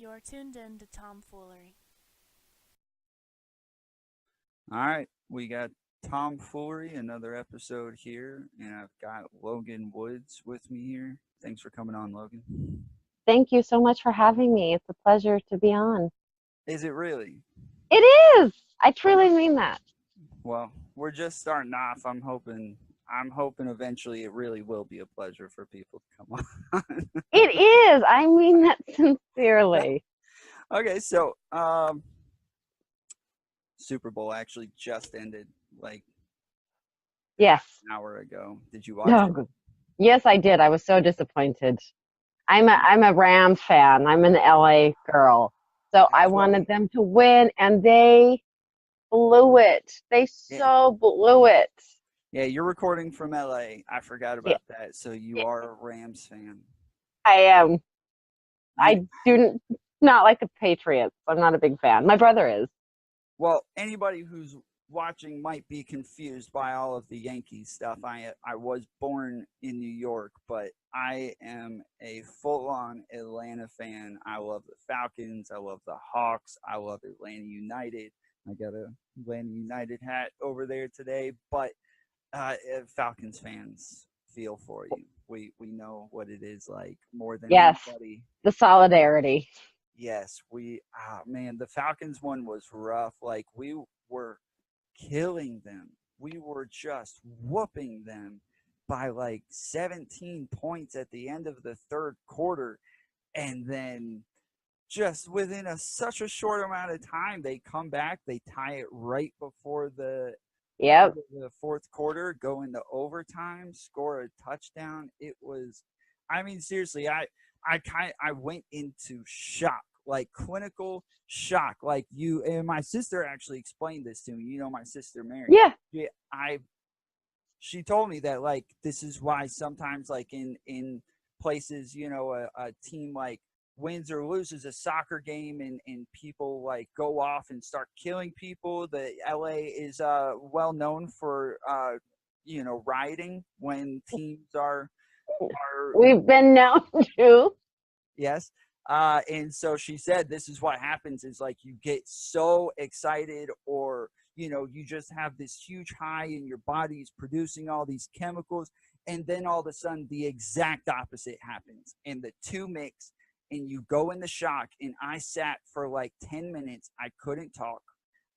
You're tuned in to tomfoolery. All right, we got Tomfoolery, another episode here, and I've got Logan Woods with me here. Thanks for coming on, Logan. Thank you so much for having me. It's a pleasure to be on. Is it really? It is. I truly mean that. Well, we're just starting off. I'm hoping eventually it really will be a pleasure for people to come on. It is. I mean that sincerely. Okay, so Super Bowl actually just ended like Yes. an hour ago. Did you watch it? Yes, I did. I was so disappointed. I'm a Rams fan. I'm an LA girl. So I wanted them to win and they blew it. They so blew it. Yeah, you're recording from LA. I forgot about that. So you are a Rams fan. I am. I do not like the Patriots. I'm not a big fan. My brother is. Well, anybody who's watching might be confused by all of the Yankees stuff. I was born in New York, but I am a full-on Atlanta fan. I love the Falcons. I love the Hawks. I love Atlanta United. I got a Atlanta United hat over there today, but Falcons fans, feel for you. We know what it is like more than anybody. The solidarity. Yes, man, the Falcons one was rough. Like, we were killing them. We were just whooping them by like 17 points at the end of the third quarter. And then just within such a short amount of time, they come back, they tie it right before the fourth quarter, go into overtime, score a touchdown. It was, I mean, seriously, I went into shock, like clinical shock. Like, you and my sister actually explained this to me. You know, my sister Mary. Yeah. She told me that, like, this is why sometimes, like, in places, you know, a team like wins or loses a soccer game and people like go off and start killing people. The LA is well known for you know, rioting when teams are We've been known to. Yes. And so she said this is what happens is, like, you get so excited, or, you know, you just have this huge high and your body's producing all these chemicals, and then all of a sudden the exact opposite happens and the two mix and you go in the shock. And I sat for like 10 minutes. I couldn't talk.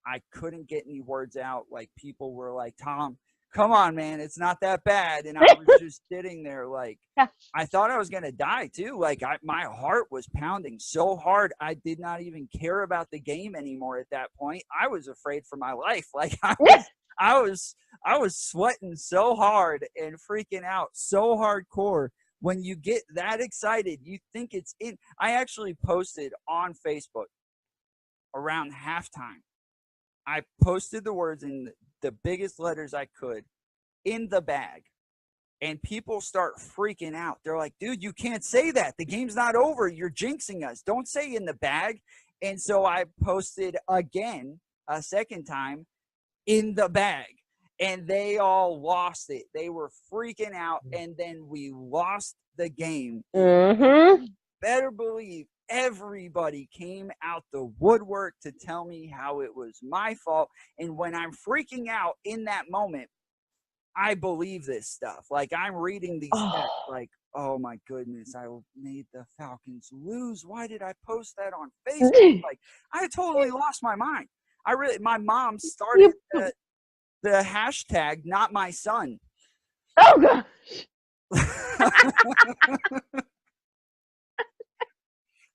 I couldn't get any words out. Like, people were like, Tom, come on, man, it's not that bad. And I was just sitting there like, I thought I was going to die too. Like, my heart was pounding so hard. I did not even care about the game anymore at that point. I was afraid for my life. Like, I was sweating so hard and freaking out so hardcore. When you get that excited, you think it's in. I actually posted on Facebook around halftime. I posted the words in the biggest letters I could, in the bag. And people start freaking out. They're like, dude, you can't say that. The game's not over. You're jinxing us. Don't say in the bag. And so I posted again, a second time, in the bag. And they all lost it. They were freaking out. And then we lost the game. Mm-hmm. Better believe everybody came out the woodwork to tell me how it was my fault. And when I'm freaking out in that moment, I believe this stuff. Like, I'm reading these texts like, oh my goodness, I made the Falcons lose. Why did I post that on Facebook? Like, I totally lost my mind. My mom started the hashtag not my son. Oh gosh.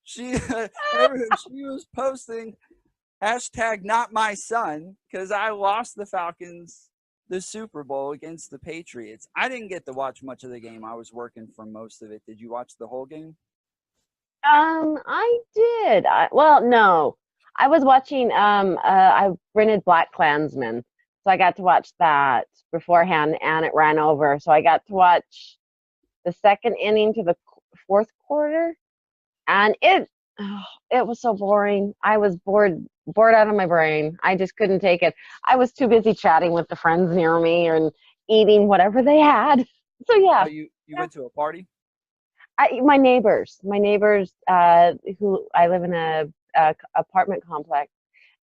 She was posting hashtag not my son because I lost the Falcons the Super Bowl against the Patriots. I didn't get to watch much of the game. I was working for most of it. Did you watch the whole game? I did. No. I was watching, I rented Black Klansman, so I got to watch that beforehand, and it ran over. So I got to watch the second inning to the fourth quarter, and it was so boring. I was bored out of my brain. I just couldn't take it. I was too busy chatting with the friends near me and eating whatever they had. So yeah. You went to a party? My neighbors, who I live in a apartment complex,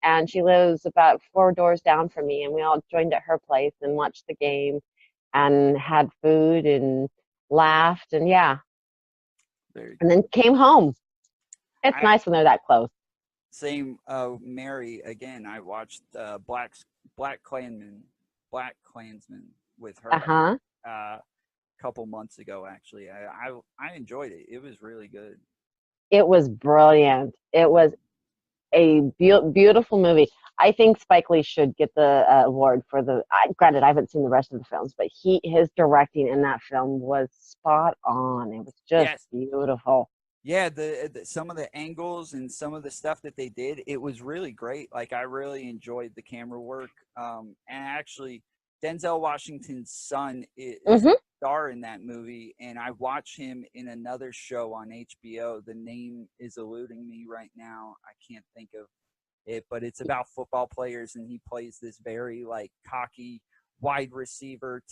and she lives about 4 doors down from me, and we all joined at her place and watched the game and had food and laughed and yeah, Very and then cool. came home. It's I nice when they're that close. same. Mary again. I watched Black Klansman, Black Klansman with her Uh-huh. a couple months ago. Actually, I enjoyed it. It was really good. It was brilliant. It was a beautiful movie. I think Spike Lee should get the award for granted, I haven't seen the rest of the films, but his directing in that film was spot on. It was just Yes. beautiful. Yeah, the some of the angles and some of the stuff that they did, it was really great. Like I really enjoyed the camera work. And actually, Denzel Washington's son is Hmm. the star in that movie, and I watch him in another show on HBO. The name is eluding me right now. I can't think of it, but it's about football players, and he plays this very like cocky wide receiver,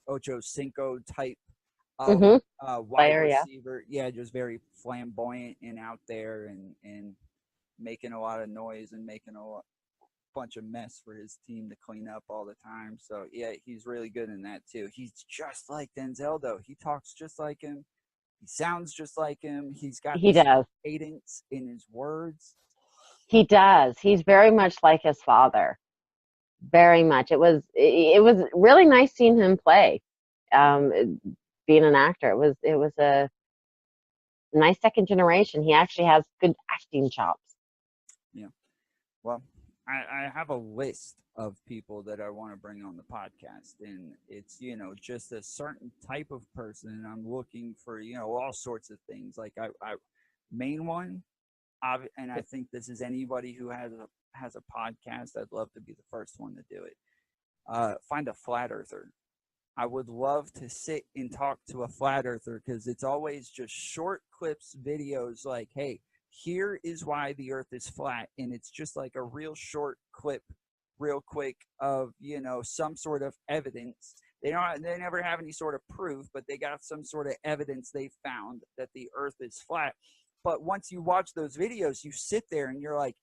Ocho Cinco type of Hmm. wide Player, yeah. receiver. Yeah, just very flamboyant and out there, and making a lot of noise and making bunch of mess for his team to clean up all the time. So yeah, he's really good in that too. He's just like Denzel though. He talks just like him. He sounds just like him. He's got He this does. cadence in his words. He does. He's very much like his father. Very much. It was really nice seeing him play. Being an actor, it was a nice second generation. He actually has good acting chops. Yeah. Well, I have a list of people that I want to bring on the podcast, and it's just a certain type of person. I'm looking for all sorts of things. Like I main one, and I think this is anybody who has a podcast. I'd love to be the first one to do it. Find a flat earther. I would love to sit and talk to a flat earther because it's always just short clips, videos like, hey, here is why the earth is flat. And it's just like a real short clip, real quick of, some sort of evidence. They never have any sort of proof, but they got some sort of evidence they found that the earth is flat. But once you watch those videos, you sit there and you're like,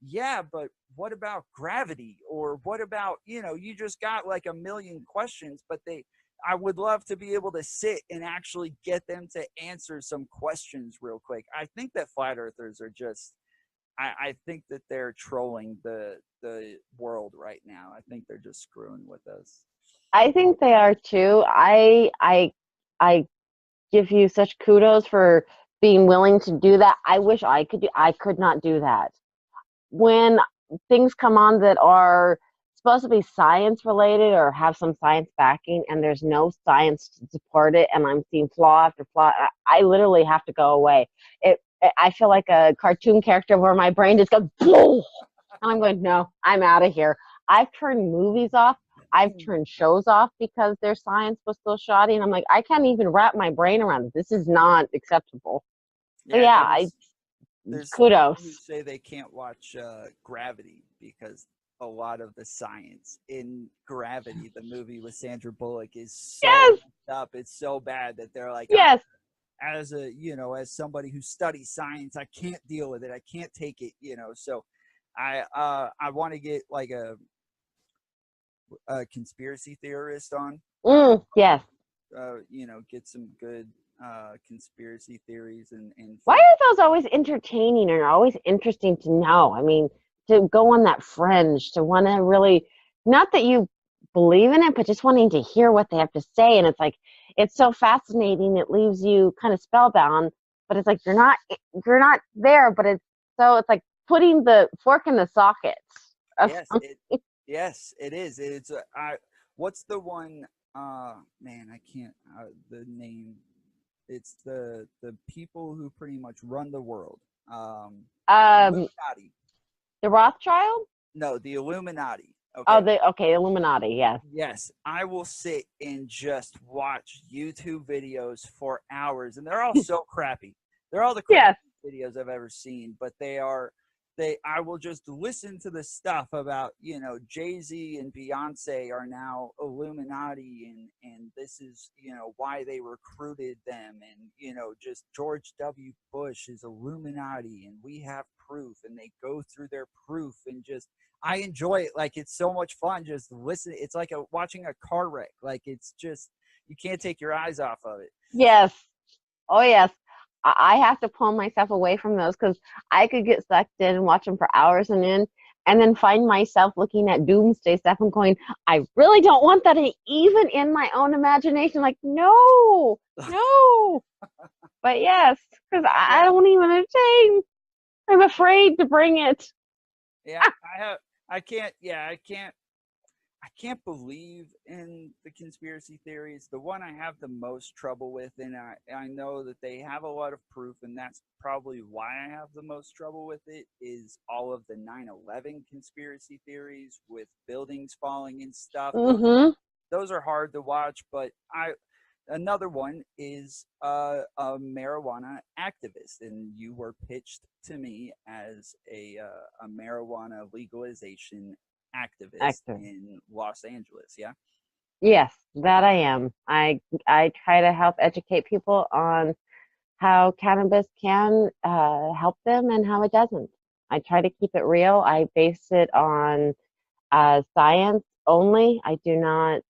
yeah, but what about gravity? Or what about, you just got like a million questions, but I would love to be able to sit and actually get them to answer some questions real quick. I think that flat earthers are just, I think that they're trolling the world right now. I think they're just screwing with us. I think they are too. I give you such kudos for being willing to do that. I wish I could not do that. When things come on that are supposed to be science related or have some science backing and there's no science to support it and I'm seeing flaw after flaw, I literally have to go away. I feel like a cartoon character where my brain just goes boom, and I'm going, no, I'm out of here. I've turned movies off. I've turned shows off because their science was so shoddy, and I'm like, I can't even wrap my brain around it. This is not acceptable. So Yeah, yeah, I there's some people who kudos. say they can't watch Gravity because a lot of the science in Gravity, the movie with Sandra Bullock, is so Yes, messed up. It's so bad that they're like, yes. as somebody who studies science, I can't deal with it. I can't take it. So I want to get like a conspiracy theorist on. Yes. Get some good conspiracy theories and Why find. are those always entertaining and always interesting to know? I mean, to go on that fringe, to want to really, not that you believe in it, but just wanting to hear what they have to say. And it's like, it's so fascinating. It leaves you kind of spellbound, but it's like you're not there, but it's like putting the fork in the socket. Yes, yes, it is. It's what's the one man, I can't the name. It's the people who pretty much run the world. Um, Illuminati. the Rothschild? No, the Illuminati. Oh, Okay. okay, Illuminati, yes. Yes, I will sit and just watch YouTube videos for hours, and they're all so crappy. They're all the Yes. crappiest videos I've ever seen, but they're I will just listen to the stuff about, you know, Jay-Z and Beyonce are now Illuminati, and this is, you know, why they recruited them, and, you know, just George W. Bush is Illuminati and we have proof, and they go through their proof, and just I enjoy it. Like, it's so much fun just listen. It's like watching a car wreck. Like, it's just, you can't take your eyes off of it. Yes. Oh, yes. I have to pull myself away from those because I could get sucked in and watch them for hours and then find myself looking at doomsday stuff and going, I really don't want that even in my own imagination. Like, no. But yes, because I don't even entertain. I'm afraid to bring it. Yeah, I can't believe in the conspiracy theories. The one I have the most trouble with, and I know that they have a lot of proof, and that's probably why I have the most trouble with it, is all of the 9/11 conspiracy theories with buildings falling and stuff. Mm-hmm. Those are hard to watch, but another one is a marijuana activist, and you were pitched to me as a marijuana legalization activist in Los Angeles. Yeah. Yes, that I am. I try to help educate people on how cannabis can help them and how it doesn't. I try to keep it real. I base it on science only. I do not.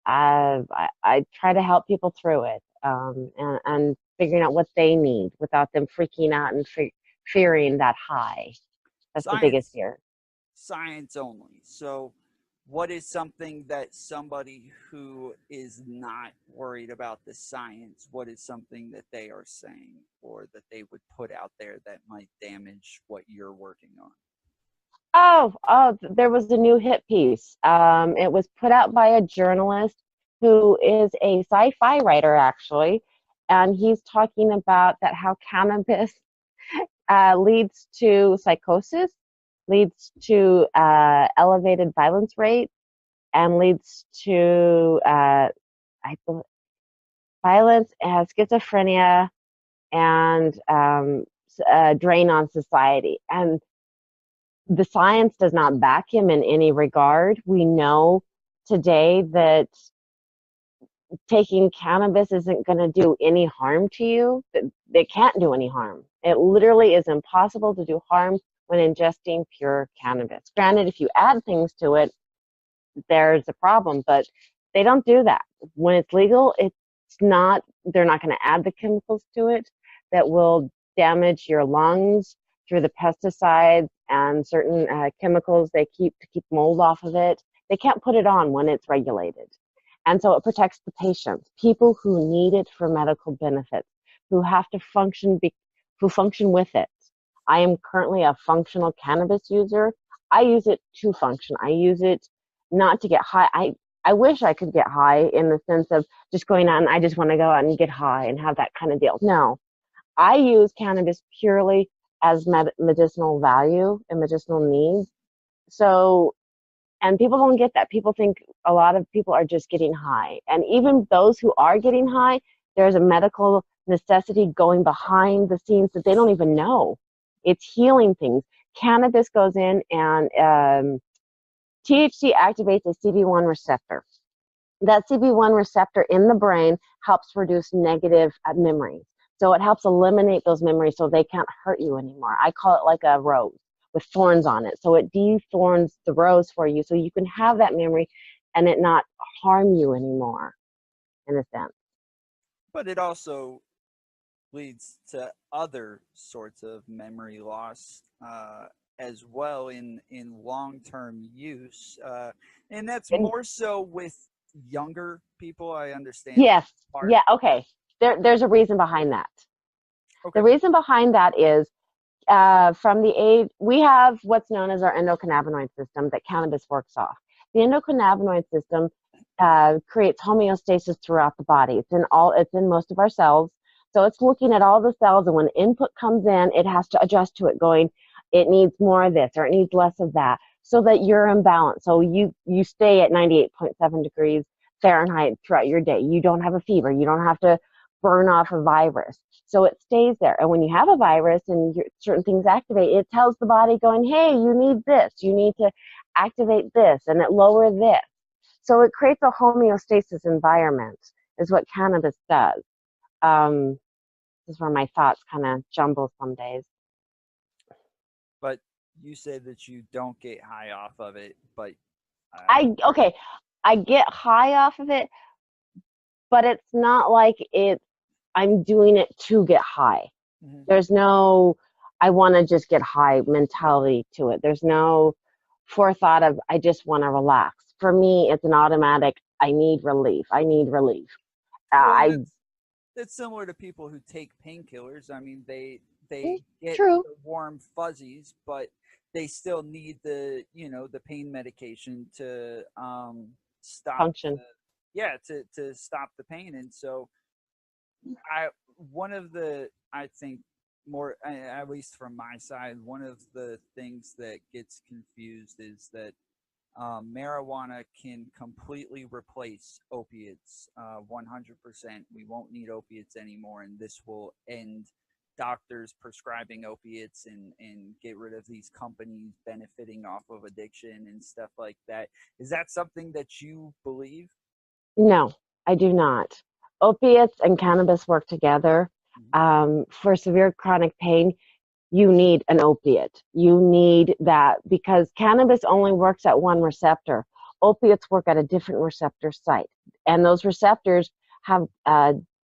I try to help people through it and figuring out what they need without them freaking out and fearing that high. That's the biggest fear. Science only. So what is something that somebody who is not worried about the science, what is something that they are saying or that they would put out there that might damage what you're working on? Oh, there was a new hit piece. It was put out by a journalist who is a sci-fi writer, actually, and he's talking about that how cannabis leads to psychosis, leads to elevated violence rates, and leads to violence and schizophrenia and drain on society. And the science does not back him in any regard. We know today that taking cannabis isn't going to do any harm to you. It can't do any harm. It literally is impossible to do harm when ingesting pure cannabis. Granted, if you add things to it, there's a problem, but they don't do that. When it's legal, they're not going to add the chemicals to it that will damage your lungs through the pesticides and certain chemicals they keep to keep mold off of it. They can't put it on when it's regulated. And so it protects the patients, people who need it for medical benefits, who have to function with it. I am currently a functional cannabis user. I use it to function. I use it not to get high. I wish I could get high in the sense of just going out and I just want to go out and get high and have that kind of deal. No, I use cannabis purely as medicinal value and medicinal needs. So, and people don't get that. People think a lot of people are just getting high. And even those who are getting high, there's a medical necessity going behind the scenes that they don't even know. It's healing things. Cannabis goes in and THC activates a CB1 receptor. That CB1 receptor in the brain helps reduce negative memories. So it helps eliminate those memories so they can't hurt you anymore. I call it like a rose with thorns on it. So it de-thorns the rose for you so you can have that memory and it not harm you anymore, in a sense. But it also leads to other sorts of memory loss as well in long-term use. And that's more so with younger people, I understand. Yes. Yeah, okay. There's a reason behind that. Okay. The reason behind that is from the age, we have what's known as our endocannabinoid system that cannabis works off. The endocannabinoid system creates homeostasis throughout the body. It's in most of our cells. So it's looking at all the cells, and when input comes in, it has to adjust to it, going, it needs more of this or it needs less of that, so that you're in balance. So you stay at 98.7 degrees Fahrenheit throughout your day. You don't have a fever. You don't have to burn off a virus. So it stays there. And when you have a virus and certain things activate, it tells the body going, hey, you need this. You need to activate this and it lower this. So it creates a homeostasis environment is what cannabis does. This is where my thoughts kind of jumble some days. But you say that you don't get high off of it, but I get high off of it, but it's not like I'm doing it to get high. Mhm. There's no I want to just get high mentality to it. There's no forethought of I just want to relax. For me, it's an automatic I need relief. I need relief. Well, that's similar to people who take painkillers. I mean, they get True. the warm fuzzies, but they still need the the pain medication to stop Function. to stop the pain. And so one of the I think more at least from my side, one of the things that gets confused is that marijuana can completely replace opiates 100%. We won't need opiates anymore, and this will end doctors prescribing opiates and get rid of these companies benefiting off of addiction and stuff like that. Is that something that you believe? No, I do not. Opiates and cannabis work together. For severe chronic pain, you need an opiate. You need that because cannabis only works at one receptor. Opiates work at a different receptor site. And those receptors have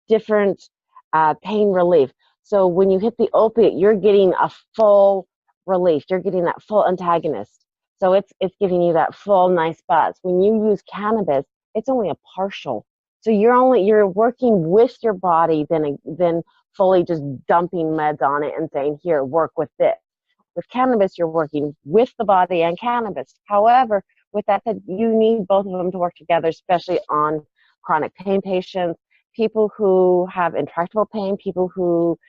different pain relief. So when you hit the opiate, you're getting a full relief. You're getting that full antagonist. So it's giving you that full nice buzz. When you use cannabis, it's only a partial. So you're working with your body than fully just dumping meds on it and saying, here, work with this. With cannabis, you're working with the body and cannabis. However, with that said, you need both of them to work together, especially on chronic pain patients, people who have intractable pain, people who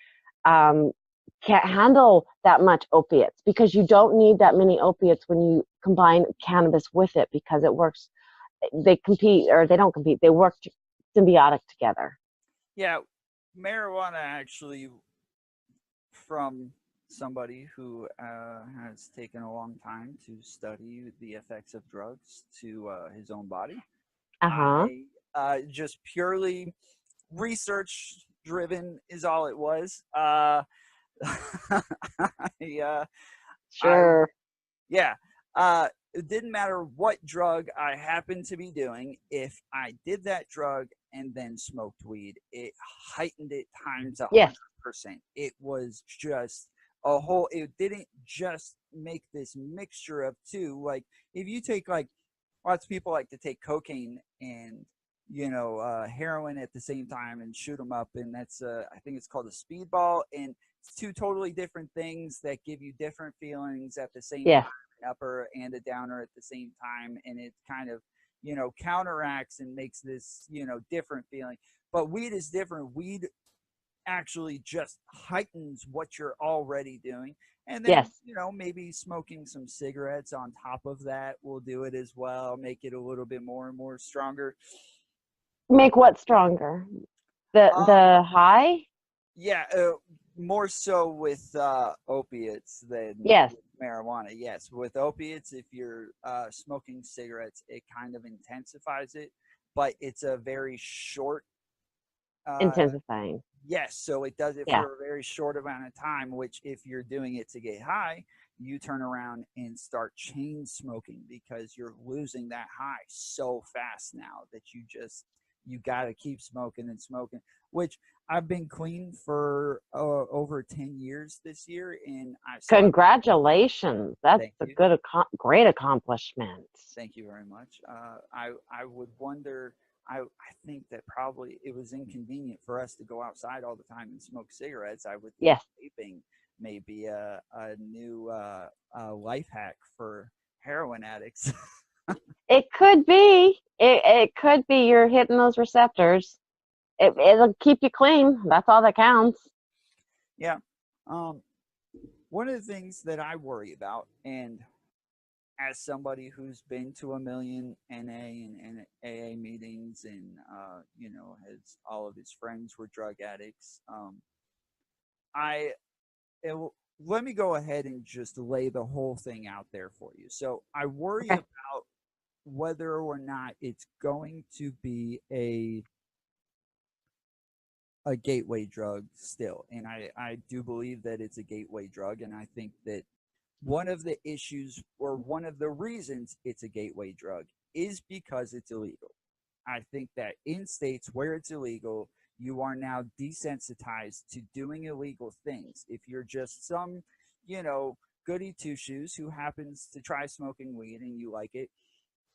can't handle that much opiates, because you don't need that many opiates when you combine cannabis with it, because it works. They compete, or they don't compete. They work symbiotic together. Yeah, marijuana actually, from somebody who has taken a long time to study the effects of drugs to his own body. Uh-huh. I just purely research driven is all it was. Yeah, Sure. yeah. It didn't matter what drug I happened to be doing. If I did that drug and then smoked weed, it heightened it times 100%. Yes. It was just a whole. It didn't just make this mixture of two. Like if you take like lots of people like to take cocaine and heroin at the same time and shoot them up, and that's I think it's called a speedball, and it's two totally different things that give you different feelings at the same Yes. time, an upper and a downer at the same time, and it kind of counteracts and makes this different feeling. But weed is different. Weed actually just heightens what you're already doing. And then, Yes. maybe smoking some cigarettes on top of that will do it as well, make it a little bit more and more stronger. Make what stronger? Um, The high? yeah, more so with opiates than Yes. with marijuana. Yes, with opiates, if you're smoking cigarettes, it kind of intensifies it, but it's a very short uh, Intensifying. yes, so it does it Yeah. for a very short amount of time, which if you're doing it to get high, you turn around and start chain smoking because you're losing that high so fast now that you got to keep smoking and smoking, which I've been clean for over 10 years this year, and I still Congratulations. That's thank a you. great accomplishment. Thank you very much. I would wonder. I think that probably it was inconvenient for us to go outside all the time and smoke cigarettes. I would think Yes. vaping may be a new life hack for heroin addicts. It could be. It could be you're hitting those receptors. It'll keep you clean. That's all that counts. Yeah. One of the things that I worry about, and as somebody who's been to a million NA and AA meetings and, you know, has all of his friends were drug addicts, I it, let me go ahead and just lay the whole thing out there for you. So I worry Okay. about whether or not it's going to be a gateway drug still. And I do believe that it's a gateway drug. And I think that one of the issues or one of the reasons it's a gateway drug is because it's illegal. I think that in states where it's illegal, you are now desensitized to doing illegal things. If you're just some, you know, goody two shoes who happens to try smoking weed and you like it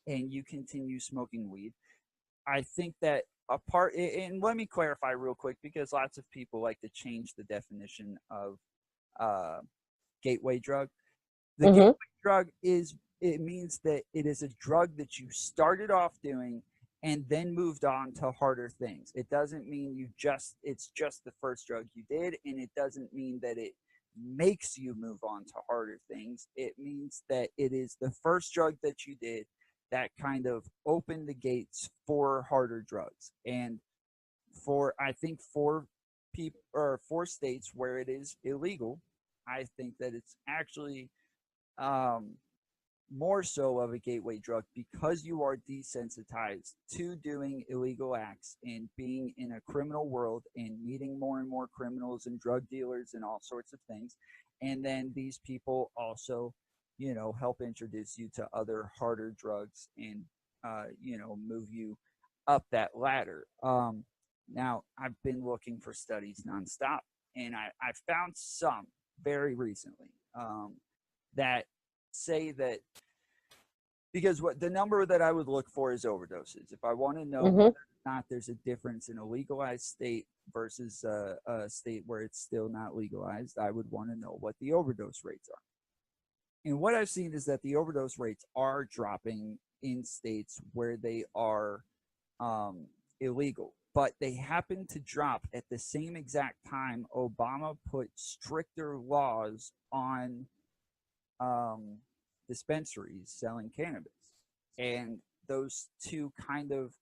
and you continue smoking weed, I think that a part, and let me clarify real quick because lots of people like to change the definition of uh, gateway drug. The Mm-hmm. gateway drug is, it means that it is a drug that you started off doing and then moved on to harder things. It doesn't mean it's just the first drug you did, and it doesn't mean that it makes you move on to harder things. It means that it is the first drug that you did that kind of opened the gates for harder drugs. And for, I think, for people or for states where it is illegal, I think that it's actually um, more so of a gateway drug because you are desensitized to doing illegal acts and being in a criminal world and meeting more and more criminals and drug dealers and all sorts of things. And then these people also, you know, help introduce you to other harder drugs and, you know, move you up that ladder. Now, I've been looking for studies nonstop, and I found some very recently that say that, because what the number that I would look for is overdoses. If I want to know Mm-hmm. whether or not there's a difference in a legalized state versus a state where it's still not legalized, I would want to know what the overdose rates are. And what I've seen is that the overdose rates are dropping in states where they are illegal, but they happen to drop at the same exact time Obama put stricter laws on um, dispensaries selling cannabis. And those two kind of,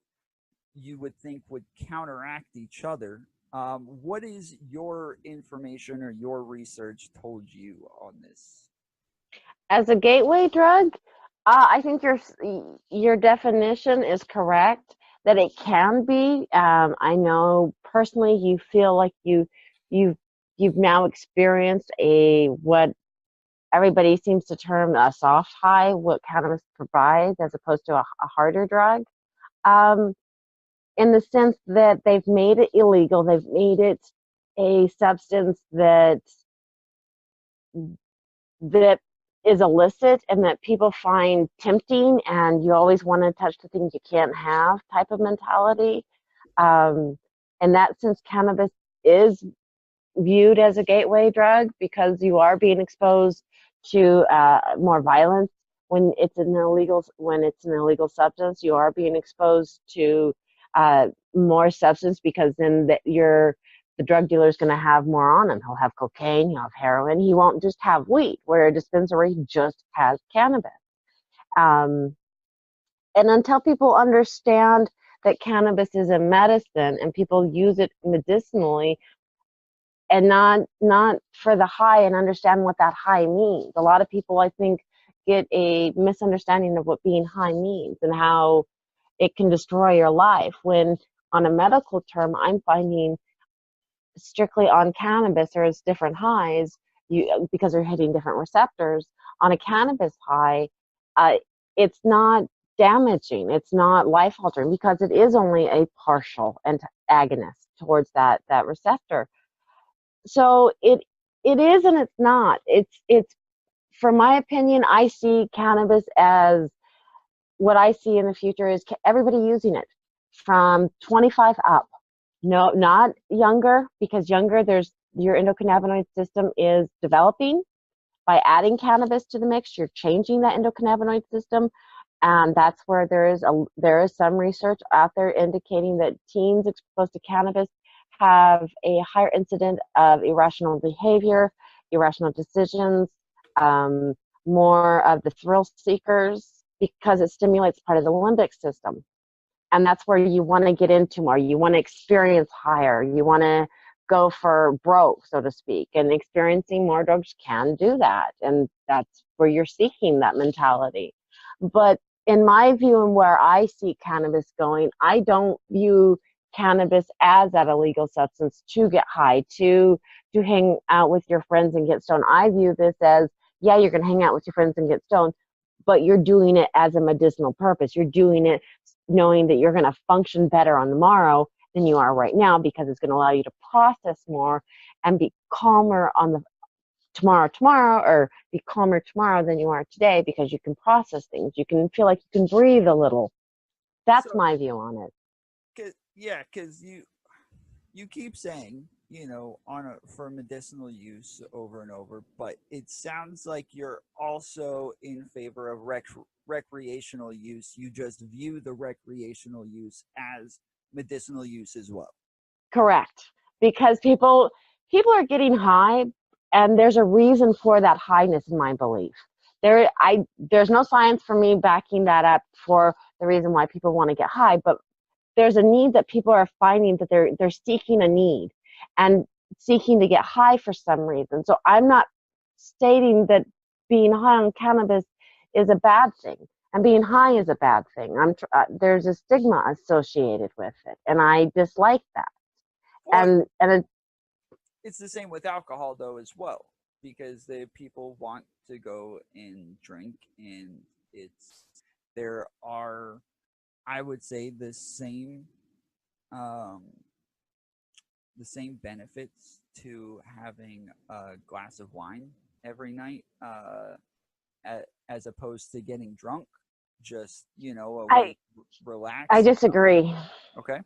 you would think, would counteract each other. What is your information or your research told you on this? As a gateway drug, I think your definition is correct that it can be. I know personally you feel like you've you've now experienced a what everybody seems to term a soft high, what cannabis provides, as opposed to a harder drug. Um, in the sense that they've made it illegal, they've made it a substance that is illicit and that people find tempting, and you always want to touch the things you can't have type of mentality. Um, in that sense, cannabis is viewed as a gateway drug because you are being exposed to more violence when it's an illegal substance. You are being exposed to more substance because then the drug dealer is going to have more on him. He'll have cocaine, he'll have heroin. He won't just have weed, where a dispensary just has cannabis. Um, and until people understand that cannabis is a medicine and people use it medicinally and not for the high and understand what that high means. A lot of people, I think, get a misunderstanding of what being high means and how it can destroy your life. When on a medical term, I'm finding strictly on cannabis, there's different highs because they're hitting different receptors. On a cannabis high, uh, it's not damaging, it's not life altering because it is only a partial agonist towards that receptor. So it is and it's not. It's from my opinion, I see cannabis as what I see in the future is everybody using it from 25 up. No, not younger, because younger, there's your endocannabinoid system is developing. By adding cannabis to the mix, you're changing that endocannabinoid system, and that's where there is some research out there indicating that teens exposed to cannabis have a higher incident of irrational behavior, irrational decisions, more of the thrill seekers because it stimulates part of the limbic system. And that's where you want to get into more. You want to experience higher. You want to go for broke, so to speak. And experiencing more drugs can do that. And that's where you're seeking that mentality. But in my view and where I see cannabis going, I don't view cannabis as that illegal substance to get high, to hang out with your friends and get stoned. I view this as, yeah, you're going to hang out with your friends and get stoned, but you're doing it as a medicinal purpose. You're doing it knowing that you're going to function better on the morrow than you are right now, because it's going to allow you to process more and be calmer on the tomorrow, or be calmer tomorrow than you are today, because you can process things. You can feel like you can breathe a little. That's So, my view on it. because you keep saying, for medicinal use over and over, but it sounds like you're also in favor of recreational use. You just view the recreational use as medicinal use as well. Correct. Because people are getting high, and there's a reason for that highness, in my belief. There's no science for me backing that up for the reason why people want to get high, but there's a need that people are finding, that they're seeking a need and seeking to get high for some reason. So I'm not stating that being high on cannabis is a bad thing, and being high is a bad thing. There's a stigma associated with it, and I dislike that. Well, And it's the same with alcohol though as well, because the people want to go and drink, and there are, I would say, um, the same benefits to having a glass of wine every night, as opposed to getting drunk. Just, a way to relax. I disagree. Okay.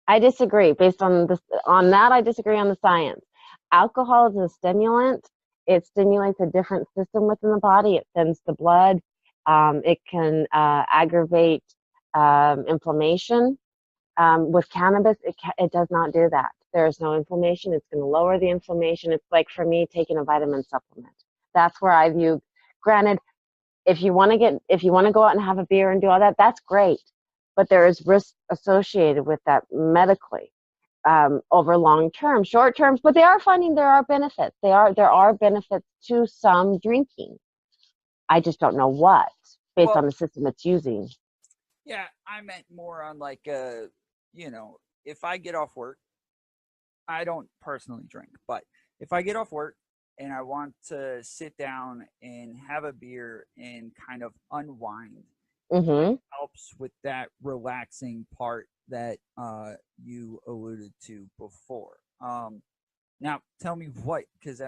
I disagree. Based on that, I disagree on the science. Alcohol is a stimulant. It stimulates a different system within the body. It thins the blood. It can aggravate inflammation. With cannabis, it does not do that. There is no inflammation. It's going to lower the inflammation. It's like, for me, taking a vitamin supplement. That's where I view. Granted, if you want to go out and have a beer and do all that, that's great. But there is risk associated with that medically, over long term, short terms. But they are finding there are benefits. There are benefits to some drinking. I just don't know what, based on the system it's using. Yeah, I meant more on like, if I get off work, I don't personally drink, but if I get off work and I want to sit down and have a beer and kind of unwind, Mm-hmm. it helps with that relaxing part that you alluded to before. Now, tell me what, because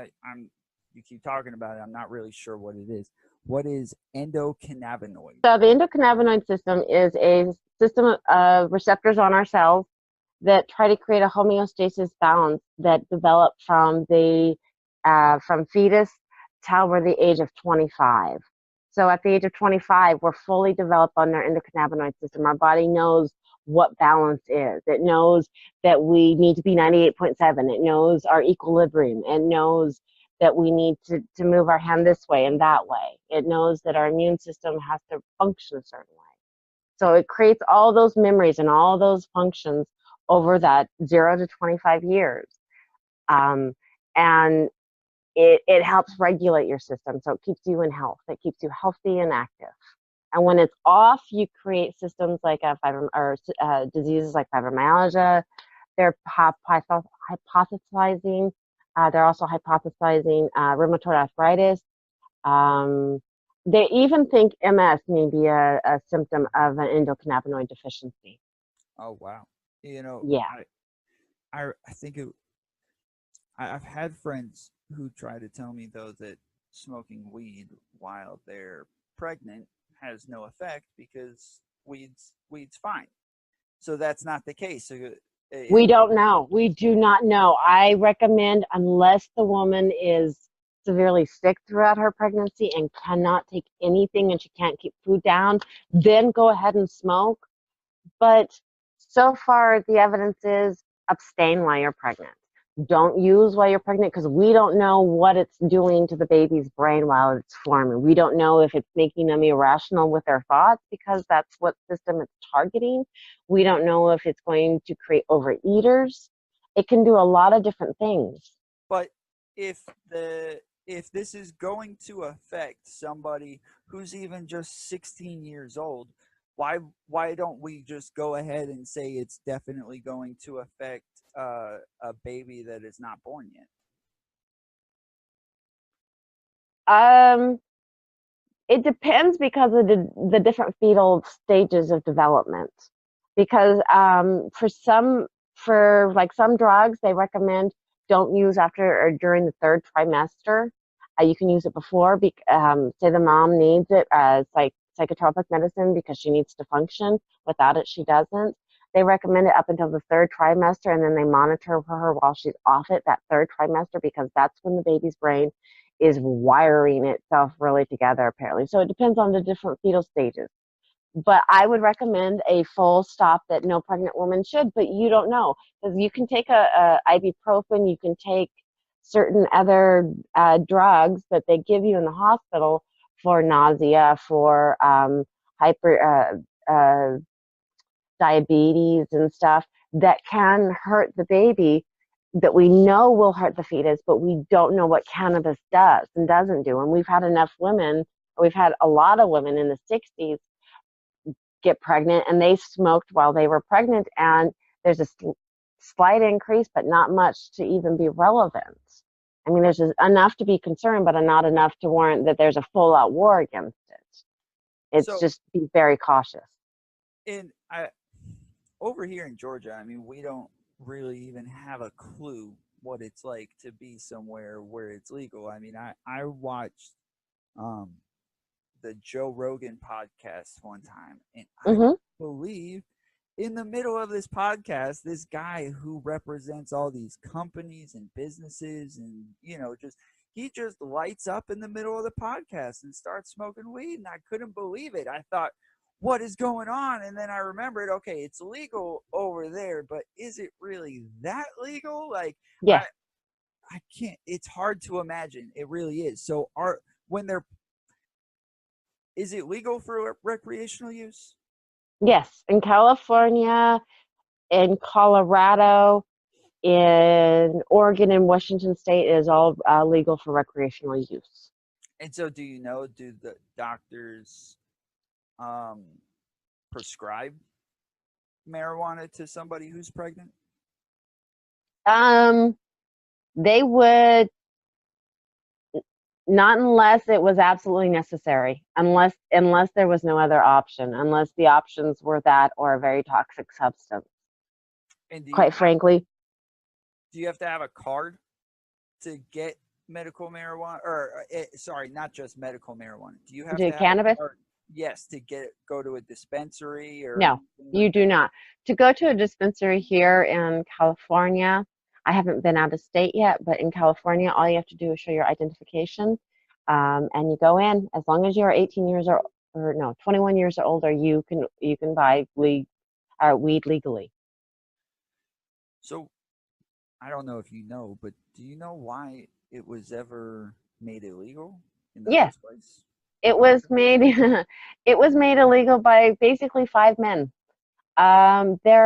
you keep talking about it, I'm not really sure what it is. What is endocannabinoid? So the endocannabinoid system is a system of receptors on our cells that try to create a homeostasis balance that develop from fetus till we're the age of 25. So at the age of 25, we're fully developed on our endocannabinoid system. Our body knows what balance is. It knows that we need to be 98.7. It knows our equilibrium. It knows that we need to move our hand this way and that way. It knows that our immune system has to function a certain way. So it creates all those memories and all those functions over that 0 to 25 years. And it helps regulate your system. So it keeps you in health. It keeps you healthy and active. And when it's off, you create systems like diseases like fibromyalgia. They're hypothesizing. They're also hypothesizing rheumatoid arthritis. They even think MS may be a symptom of an endocannabinoid deficiency. Oh wow! Yeah. I think I've had friends who try to tell me though that smoking weed while they're pregnant has no effect because weed's fine. So that's not the case. We don't know. We do not know. I recommend, unless the woman is severely sick throughout her pregnancy and cannot take anything and she can't keep food down, then go ahead and smoke. But so far, the evidence is abstain while you're pregnant. don't use while you're pregnant, because we don't know what it's doing to the baby's brain while it's forming. We don't know if it's making them irrational with their thoughts, because that's what system it's targeting. We don't know if it's going to create overeaters. It can do a lot of different things. But if this is going to affect somebody who's even just 16 years old, why don't we just go ahead and say it's definitely going to affect a baby that is not born yet? It depends because of the different fetal stages of development. Because for like some drugs, they recommend don't use after or during the third trimester. You can use it before. Say the mom needs it as like psychotropic medicine because she needs to function. Without it, she doesn't. They recommend it up until the third trimester, and then they monitor for her while she's off it that third trimester, because that's when the baby's brain is wiring itself really together, apparently. So it depends on the different fetal stages. But I would recommend a full stop that no pregnant woman should, but you don't know. Because you can take a ibuprofen, you can take certain other drugs that they give you in the hospital for nausea, for diabetes and stuff that can hurt the baby, that we know will hurt the fetus, but we don't know what cannabis does and doesn't do. And we've had enough women, we've had a lot of women in the 60s get pregnant, and they smoked while they were pregnant, and there's a slight increase, but not much to even be relevant. I mean, there's enough to be concerned, but not enough to warrant that there's a full-out war against it. It's just be very cautious. Over here in Georgia, I mean, we don't really even have a clue what it's like to be somewhere where it's legal. I mean, I watched the Joe Rogan podcast one time, and I believe in the middle of this podcast, this guy who represents all these companies and businesses and, he just lights up in the middle of the podcast and starts smoking weed, and I couldn't believe it. I thought, what is going on? And then I remembered, okay, it's legal over there, but is it really that legal? Like, yeah. I can't, it's hard to imagine. It really is. So is it legal for recreational use? Yes, in California, in Colorado, in Oregon, and Washington State, is all legal for recreational use. And so do the doctors prescribe marijuana to somebody who's pregnant? They would not, unless it was absolutely necessary, unless there was no other option, unless the options were that or a very toxic substance. And quite frankly, do you have to have a card to get medical marijuana, or sorry, not just medical marijuana? Do you have to have cannabis? Yes, to go to a dispensary or no, you do not. To go to a dispensary here in California, I haven't been out of state yet, but in California, all you have to do is show your identification, and you go in. As long as you're 18 years or 21 years or older, you can buy weed legally. So, I don't know if you know, but do you know why it was ever made illegal in the first place? It was made illegal by basically 5 men. They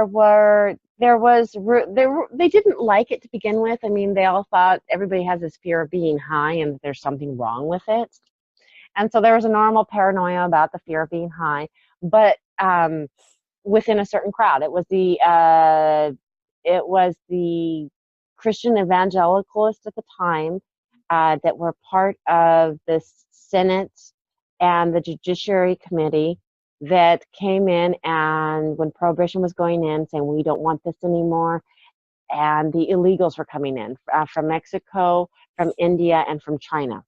didn't like it to begin with. I mean, they all thought, everybody has this fear of being high and that there's something wrong with it. And so there was a normal paranoia about the fear of being high, but within a certain crowd. It was the Christian evangelicalists at the time that were part of the Senate and the Judiciary Committee that came in, and when Prohibition was going in, saying we don't want this anymore, and the illegals were coming in from Mexico, from India, and from China.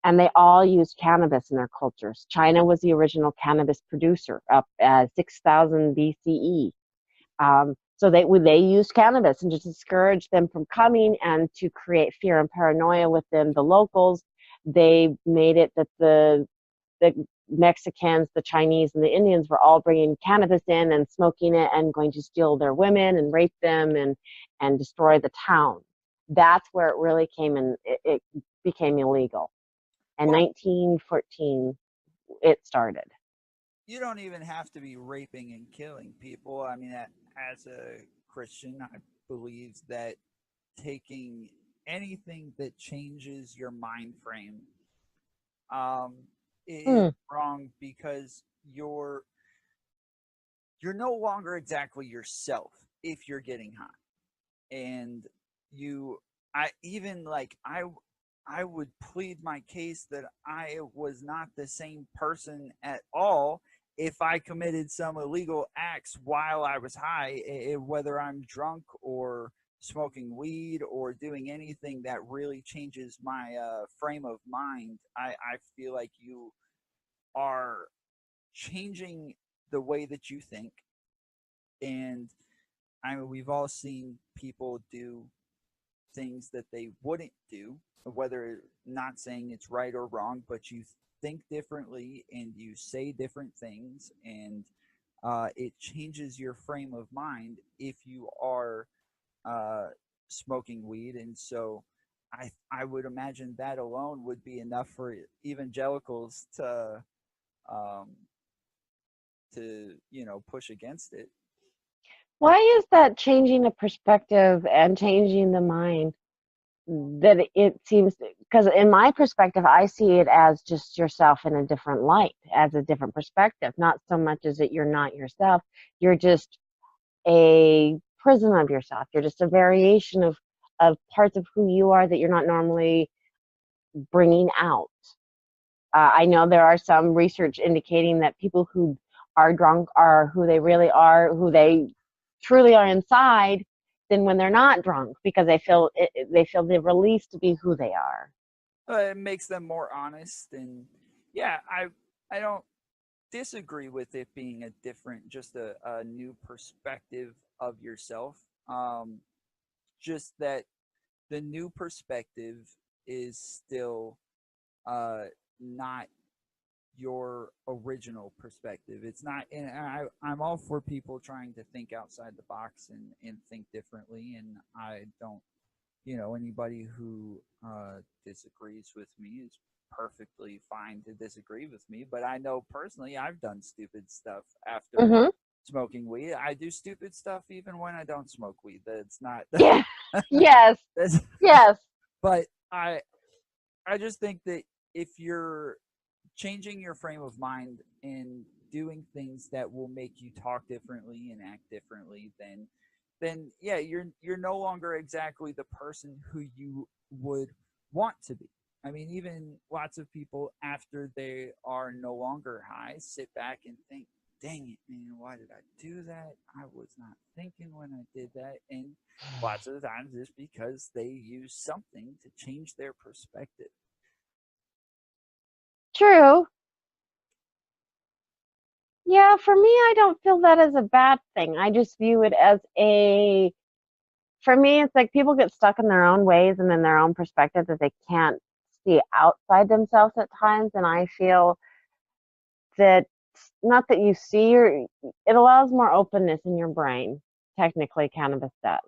And they all used cannabis in their cultures. China was the original cannabis producer up at 6000 BCE. So they used cannabis, and to discourage them from coming and to create fear and paranoia within the locals, they made it that the Mexicans, the Chinese, and the Indians were all bringing cannabis in and smoking it and going to steal their women and rape them and destroy the town. that's where it really came in. It became illegal. And Well, 1914, it started. you don't even have to be raping and killing people. I mean, as a Christian, I believe that taking anything that changes your mind frame um, is Hmm. wrong because you're no longer exactly yourself if you're getting high, and you I even like I would plead my case that I was not the same person at all if I committed some illegal acts while I was high, whether I'm drunk or smoking weed or doing anything that really changes my frame of mind. I feel like you are changing the way that you think. And I mean, we've all seen people do things that they wouldn't do, whether not saying it's right or wrong, but you think differently and you say different things, and it changes your frame of mind if you are uh, smoking weed. And so I would imagine that alone would be enough for evangelicals um, to push against it. Why is that changing the perspective and changing the mind? That it seems, because in my perspective, I see it as just yourself in a different light, as a different perspective, not so much as that you're not yourself. You're just a prism of yourself. You're just a variation of parts of who you are that you're not normally bringing out. I know there are some research indicating that people who are drunk are who they really are, who they truly are inside, than when they're not drunk, because they feel the release to be who they are. It makes them more honest, and yeah, I don't disagree with it being a different, just a new perspective of yourself. Just that the new perspective is still not your original perspective. It's not, and I'm all for people trying to think outside the box and think differently. And I don't, anybody who disagrees with me is perfectly fine to disagree with me. But I know personally, I've done stupid stuff after Mm-hmm. smoking weed. I do stupid stuff even when I don't smoke weed. That's not. Yeah. Yes. That's, Yes. but I just think that if you're changing your frame of mind and doing things that will make you talk differently and act differently, then yeah, you're no longer exactly the person who you would want to be. I mean, even lots of people after they are no longer high sit back and think, dang it, man, why did I do that? I was not thinking when I did that. And lots of the times it's because they use something to change their perspective. True. Yeah, for me, I don't feel that as a bad thing. I just view it as for me, it's like people get stuck in their own ways and in their own perspective that they can't see outside themselves at times. And I feel that, not that you see, it allows more openness in your brain. Technically, cannabis does.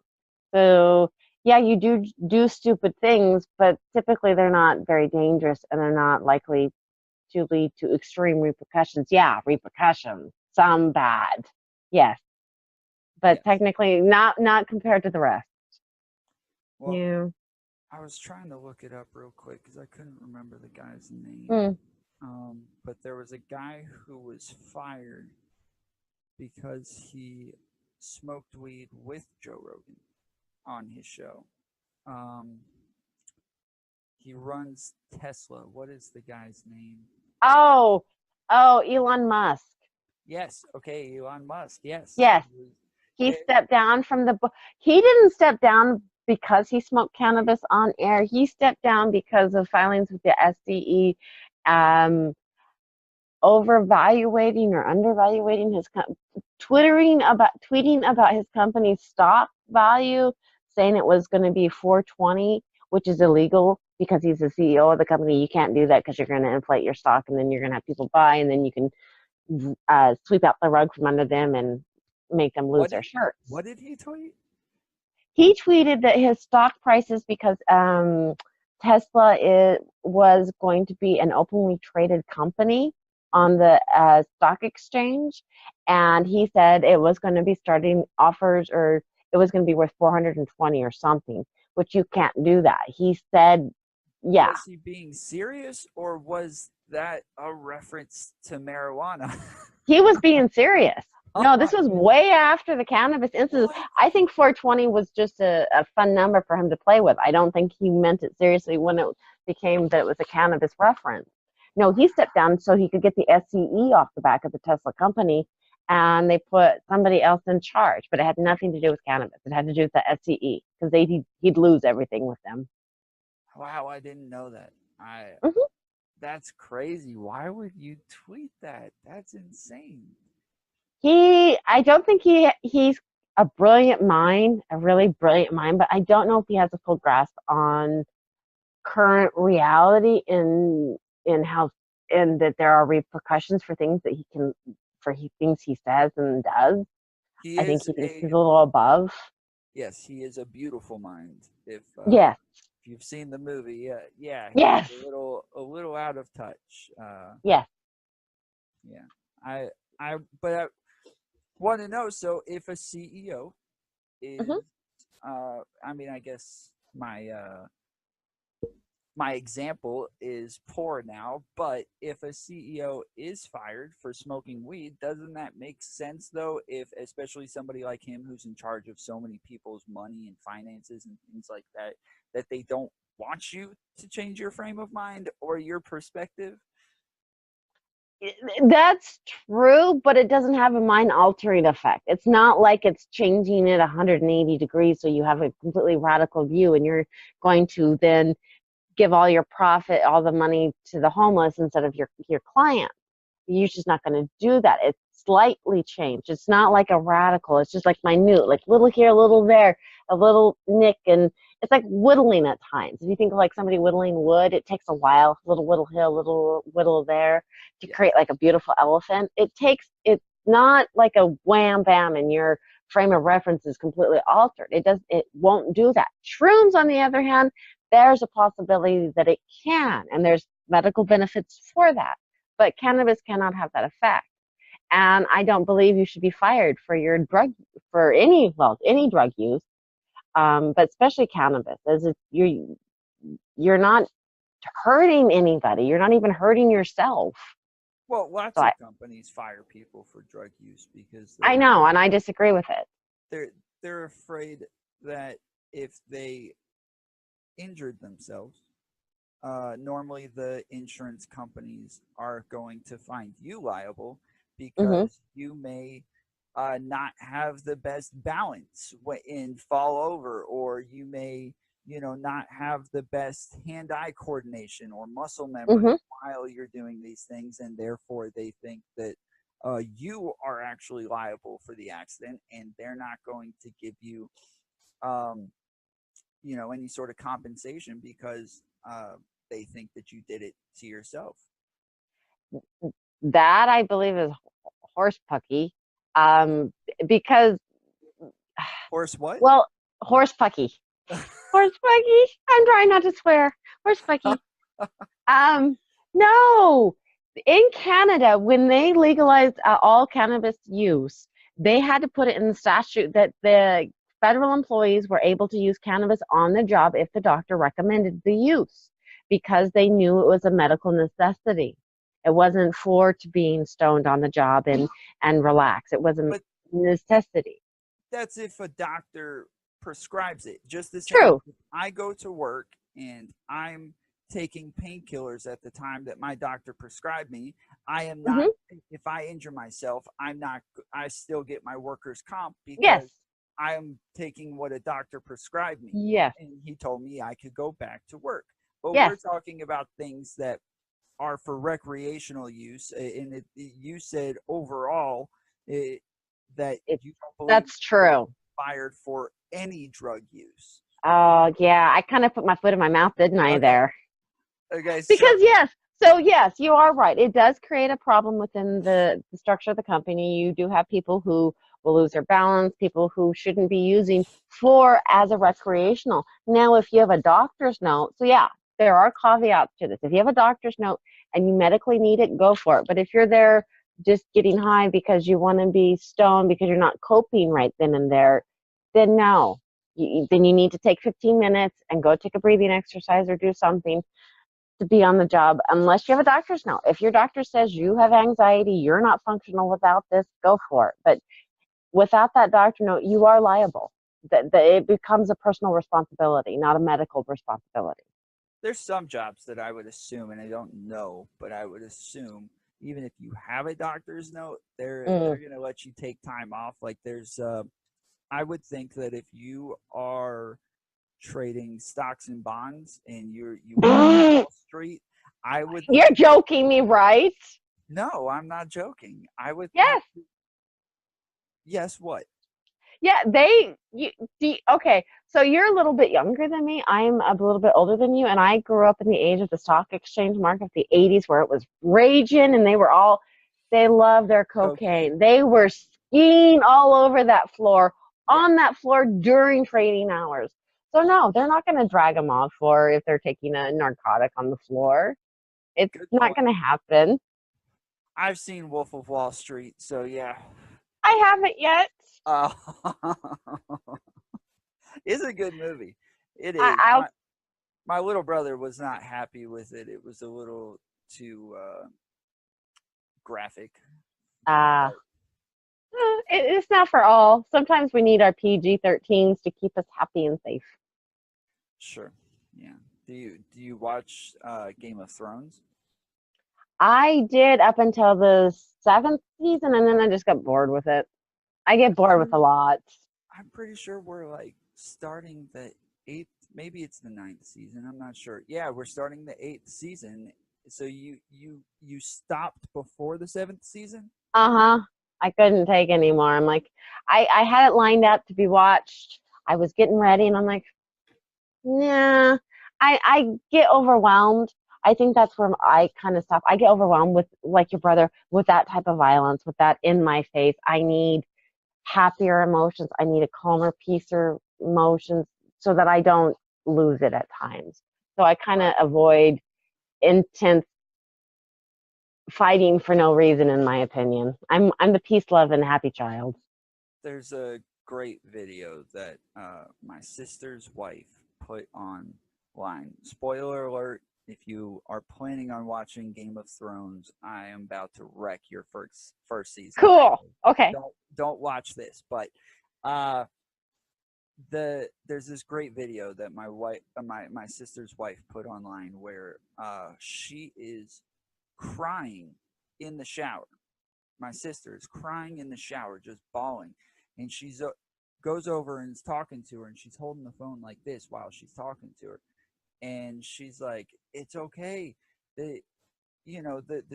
So yeah, you do stupid things, but typically they're not very dangerous and they're not likely to lead to extreme repercussions. Yeah, repercussions, some bad, yes, but Yes. technically not compared to the rest. Well, Yeah. I was trying to look it up real quick because I couldn't remember the guy's name. Mm. But there was a guy who was fired because he smoked weed with Joe Rogan on his show. Um, he runs Tesla. What is the guy's name? Oh, oh, Elon Musk. Yes. Okay, Elon Musk. Yes. Yes, he It, stepped down from the book. He didn't step down because he smoked cannabis on air. He stepped down because of filings with the SDE, um, overvaluating or undervaluating his tweeting about his company's stock value, saying it was going to be 420, which is illegal because he's the CEO of the company. You can't do that because you're going to inflate your stock, and then you're going to have people buy, and then you can sweep out the rug from under them and make them lose what their did shirts. what did he tweet? He tweeted that his stock prices, because Tesla was going to be an openly traded company on the stock exchange, and he said it was going to be starting offers, or it was going to be worth 420 or something, which you can't do that. He said, yeah. Was he being serious, or was that a reference to marijuana? He was being serious. Oh No, my this was God. way after the cannabis incident. What? I think 420 was just a fun number for him to play with. I don't think he meant it seriously when it became that it was a cannabis reference. No, he stepped down so he could get the SCE off the back of the Tesla company, and they put somebody else in charge. But it had nothing to do with cannabis. It had to do with the SCE, because he'd lose everything with them. Wow, I didn't know that. Mhm. That's crazy. Why would you tweet that? That's insane. I don't think he's a brilliant mind, a really brilliant mind, but I don't know if he has a full grasp on current reality in how, and that there are repercussions for things that things he says and does. He I think is he thinks a he's a little above. Yes, he is a beautiful mind. If Yes, you've seen the movie, yeah, he's yes, a little out of touch. yes. Yeah, but I want to know. So, if a CEO is, Hmm. I mean, I guess my example is poor now, but if a CEO is fired for smoking weed, doesn't that make sense though? If especially somebody like him who's in charge of so many people's money and finances and things like that, that they don't want you to change your frame of mind or your perspective? That's true, but it doesn't have a mind altering effect. It's not like it's changing it 180 degrees so you have a completely radical view and you're going to then give all your profit, all the money to the homeless instead of your client. You're just not going to do that. It's slightly changed. It's not like a radical. It's just like minute, like little here, little there, a little nick, and it's like whittling at times. If you think of like somebody whittling wood, it takes a while, a little whittle here, a little whittle there, to Yeah. create like a beautiful elephant. It's not like a wham bam and your frame of reference is completely altered. It won't do that. Shrooms, on the other hand, there's a possibility that it can, and there's medical benefits for that. But cannabis cannot have that effect. And I don't believe you should be fired for your for any drug use, but especially cannabis, as you're not hurting anybody. You're not even hurting yourself. Well, lots So of companies fire people for drug use because I know, and I disagree with it. they're afraid that if they injured themselves, normally the insurance companies are going to find you liable Hmm. because you may not have the best balance and fall over, or you may, not have the best hand-eye coordination or muscle memory Hmm. while you're doing these things, and therefore they think that you are actually liable for the accident, and they're not going to give you um, any sort of compensation because they think that you did it to yourself. That I believe is horse pucky, um, because Horse what? well, horse pucky, horse pucky. I'm trying not to swear. Horse pucky. Um, no, in Canada, when they legalized all cannabis use, they had to put it in the statute that the federal employees were able to use cannabis on the job if the doctor recommended the use, because they knew it was a medical necessity. It wasn't for to being stoned on the job and relax. It was a But necessity. that's if a doctor prescribes it. Just the same. True. If I go to work and I'm taking painkillers at the time that my doctor prescribed me, I am not. Hmm. If I injure myself, I'm not. I still get my workers' comp Yes. because I am taking what a doctor prescribed me, Yes. and he told me I could go back to work. But we're Yes. talking about things that are for recreational use, and you said overall that It, you don't believe that's you're true. fired for any drug use. Oh, yeah. I kind of put my foot in my mouth, didn't I, Okay. there? Okay. So Because yes, you are right. It does create a problem within the structure of the company. You do have people who will lose their balance, people who shouldn't be using as a recreational. Now, if you have a doctor's note, so yeah, there are caveats to this. If you have a doctor's note and you medically need it, go for it. But if you're there just getting high because you want to be stoned because you're not coping right then and there, then no. Then you need to take 15 minutes and go take a breathing exercise or do something to be on the job, unless you have a doctor's note. If your doctor says you have anxiety, you're not functional without this, go for it. But without that doctor note, you are liable. It becomes a personal responsibility, not a medical responsibility. There's some jobs that I would assume, and I don't know, but I would assume even if you have a doctor's note, they're going to let you take time off. Like there's, I would think that if you are trading stocks and bonds and you work on Wall Street, I would. You're joking me, right? No, I'm not joking. I would. Yes. Yes. What? Yeah, okay, so you're a little bit younger than me. I'm a little bit older than you, and I grew up in the age of the stock exchange market, the 80s, where it was raging, and they loved their cocaine. They were skiing all over that floor, on that floor during trading hours. So no, they're not going to drag them off for if they're taking a narcotic on the floor. It's not going to happen. I've seen Wolf of Wall Street, so yeah. I haven't yet. It's a good movie. It is. My little brother was not happy with it. It was a little too graphic. It's not for all. Sometimes we need our PG-13s to keep us happy and safe. Sure. Yeah. Do you watch Game of Thrones? I did up until the 7th season, and then I just got bored with it. I get bored with a lot. I'm pretty sure we're like starting the 8th, maybe it's the 9th season. I'm not sure. Yeah, we're starting the 8th season. So you stopped before the 7th season? I couldn't take anymore. I'm like, I had it lined up to be watched. I was getting ready, and I'm like, nah. I get overwhelmed. I think that's where I kind of stop. I get overwhelmed with, like your brother, with that type of violence, with that in my face. I need happier emotions. I need a calmer, peacer emotions so that I don't lose it at times. So I kind of avoid intense fighting for no reason, in my opinion. I'm the peace, love, and happy child. There's a great video that my sister's wife put online. Spoiler alert, if you are planning on watching Game of Thrones, I am about to wreck your first season. Cool. Okay. Don't watch this, but there's this great video that my sister's wife put online where she is crying in the shower. My sister is crying in the shower, just bawling, and she's goes over and is talking to her, and she's holding the phone like this while she's talking to her, and she's like, "It's okay." The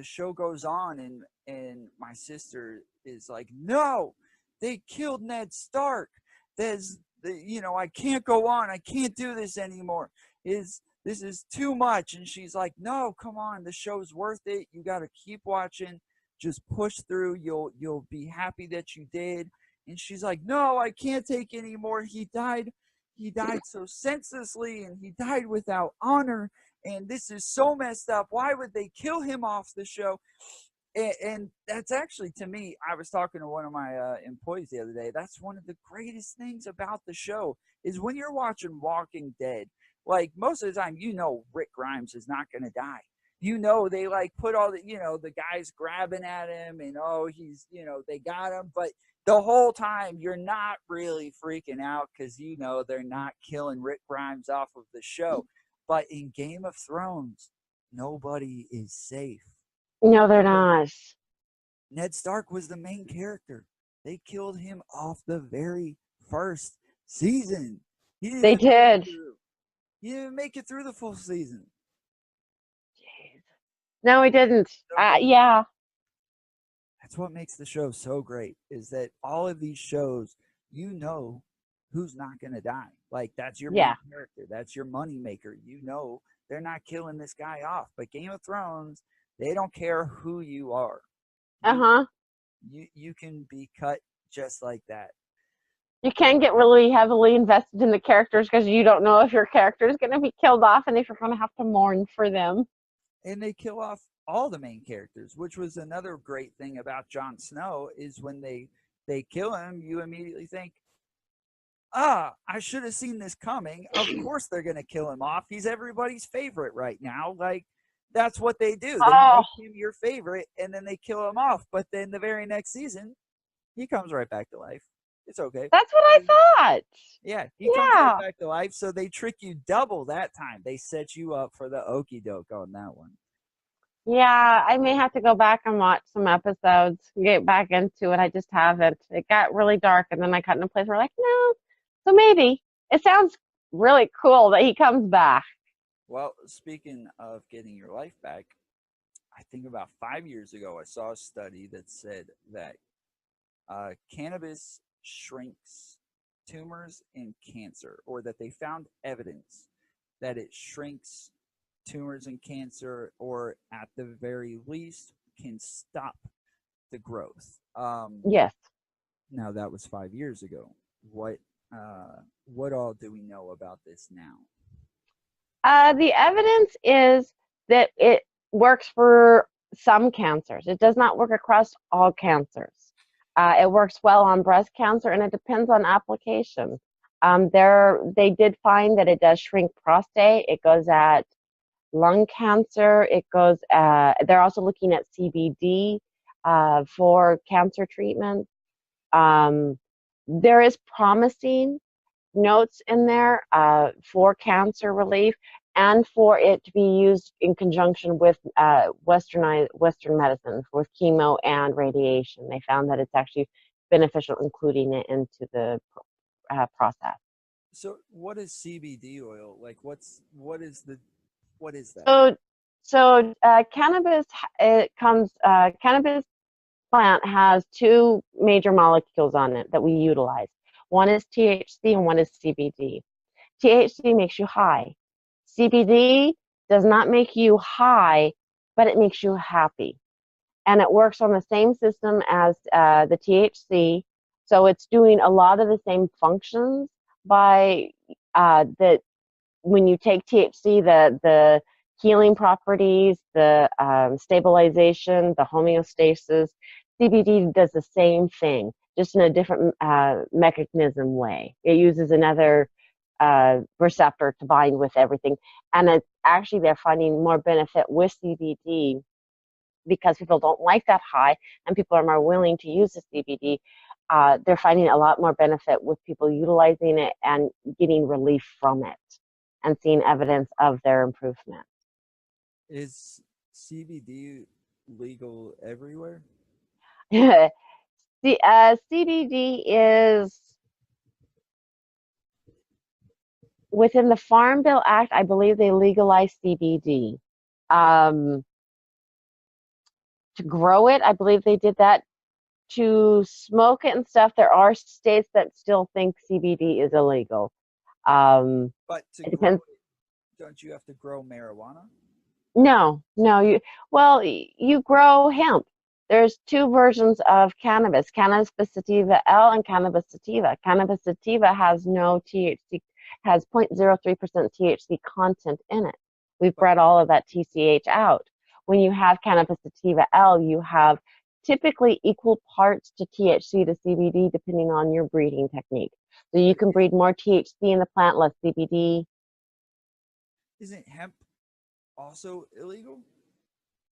show goes on, and my sister is like, "No, they killed Ned Stark. I can't go on. I can't do this anymore. This is too much." And she's like, "No, come on. The show's worth it. You got to keep watching. Just push through. You'll be happy that you did." And she's like, "No, I can't take anymore. He died so senselessly, and he died without honor. And this is so messed up. Why would they kill him off the show?" And that's actually, to me, I was talking to one of my employees the other day. That's one of the greatest things about the show is when you're watching Walking Dead, like most of the time, Rick Grimes is not going to die. They like put all the guys grabbing at him and, he's, they got him. But the whole time you're not really freaking out because, they're not killing Rick Grimes off of the show. But in Game of Thrones, nobody is safe. No, they're not. Ned Stark was the main character. They killed him off the very first season. They did. He didn't make it through the full season. Jeez. No, he didn't. Yeah. That's what makes the show so great, is that all of these shows, who's not going to die. Like, that's your main character. That's your money maker. They're not killing this guy off. But Game of Thrones, they don't care who you are. You can be cut just like that. You can get really heavily invested in the characters because you don't know if your character is going to be killed off and if you're going to have to mourn for them. And they kill off all the main characters, which was another great thing about Jon Snow, is when they kill him, you immediately think, I should have seen this coming. Of course they're going to kill him off. He's everybody's favorite right now. Like, that's what they do. They Oh, make him your favorite, and then they kill him off. But then the very next season, he comes right back to life. It's okay. that's what I thought. Yeah, he comes Yeah. right back to life. So they trick you double that time. They set you up for the okie doke on that one. Yeah, I may have to go back and watch some episodes, get back into it. I just haven't. It got really dark, and then I got in a place where, like, no. So maybe. It sounds really cool that he comes back. Well, speaking of getting your life back, I think about 5 years ago, I saw a study that said that cannabis shrinks tumors and cancer, or that they found evidence that it shrinks tumors and cancer, or at the very least can stop the growth. Yes. Now that was 5 years ago. What all do we know about this now? The evidence is that it works for some cancers. It does not work across all cancers. It works well on breast cancer, and it depends on application. They did find that it does shrink prostate. It goes at lung cancer. It goes. They're also looking at CBD for cancer treatment. There is promising notes in there for cancer relief and for it to be used in conjunction with Western medicine, with chemo and radiation. They found that it's actually beneficial including it into the process. So what is CBD oil? Like, what is that? So cannabis cannabis plant has two major molecules on it that we utilize. One is THC and one is CBD. THC makes you high. CBD does not make you high, but it makes you happy. And it works on the same system as the THC. So it's doing a lot of the same functions by that when you take THC, the healing properties, the stabilization, the homeostasis, CBD does the same thing, just in a different mechanism way. It uses another receptor to bind with everything. And it's actually, they're finding more benefit with CBD because people don't like that high and people are more willing to use the CBD. They're finding a lot more benefit with people utilizing it and getting relief from it and seeing evidence of their improvement. Is CBD legal everywhere? The CBD is within the Farm Bill Act. I believe they legalized CBD. To grow it, I believe they did that. To smoke it and stuff, there are states that still think CBD is illegal. But to it grow depends. it, don't you have to grow marijuana? No. You grow hemp. There's two versions of cannabis: Cannabis sativa L and Cannabis sativa. Cannabis sativa has no THC, has 0.03% THC content in it. We've bred all of that TCH out. When you have Cannabis sativa L, you have typically equal parts to THC to CBD depending on your breeding technique. So you can breed more THC in the plant, less CBD. Isn't hemp also illegal?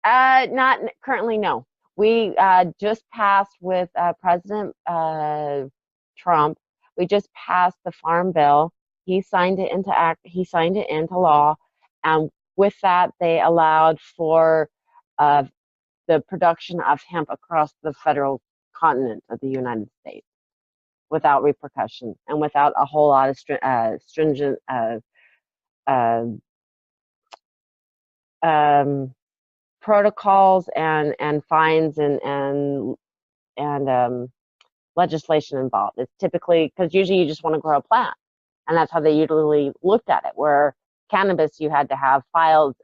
Not currently, no. We just passed with President Trump. We just passed the Farm Bill. He signed it into act. He signed it into law, and with that, they allowed for the production of hemp across the federal continent of the United States without repercussion and without a whole lot of stringent protocols and fines and legislation involved. It's typically because usually you just want to grow a plant, and that's how they usually looked at it. Where cannabis, you had to have filed,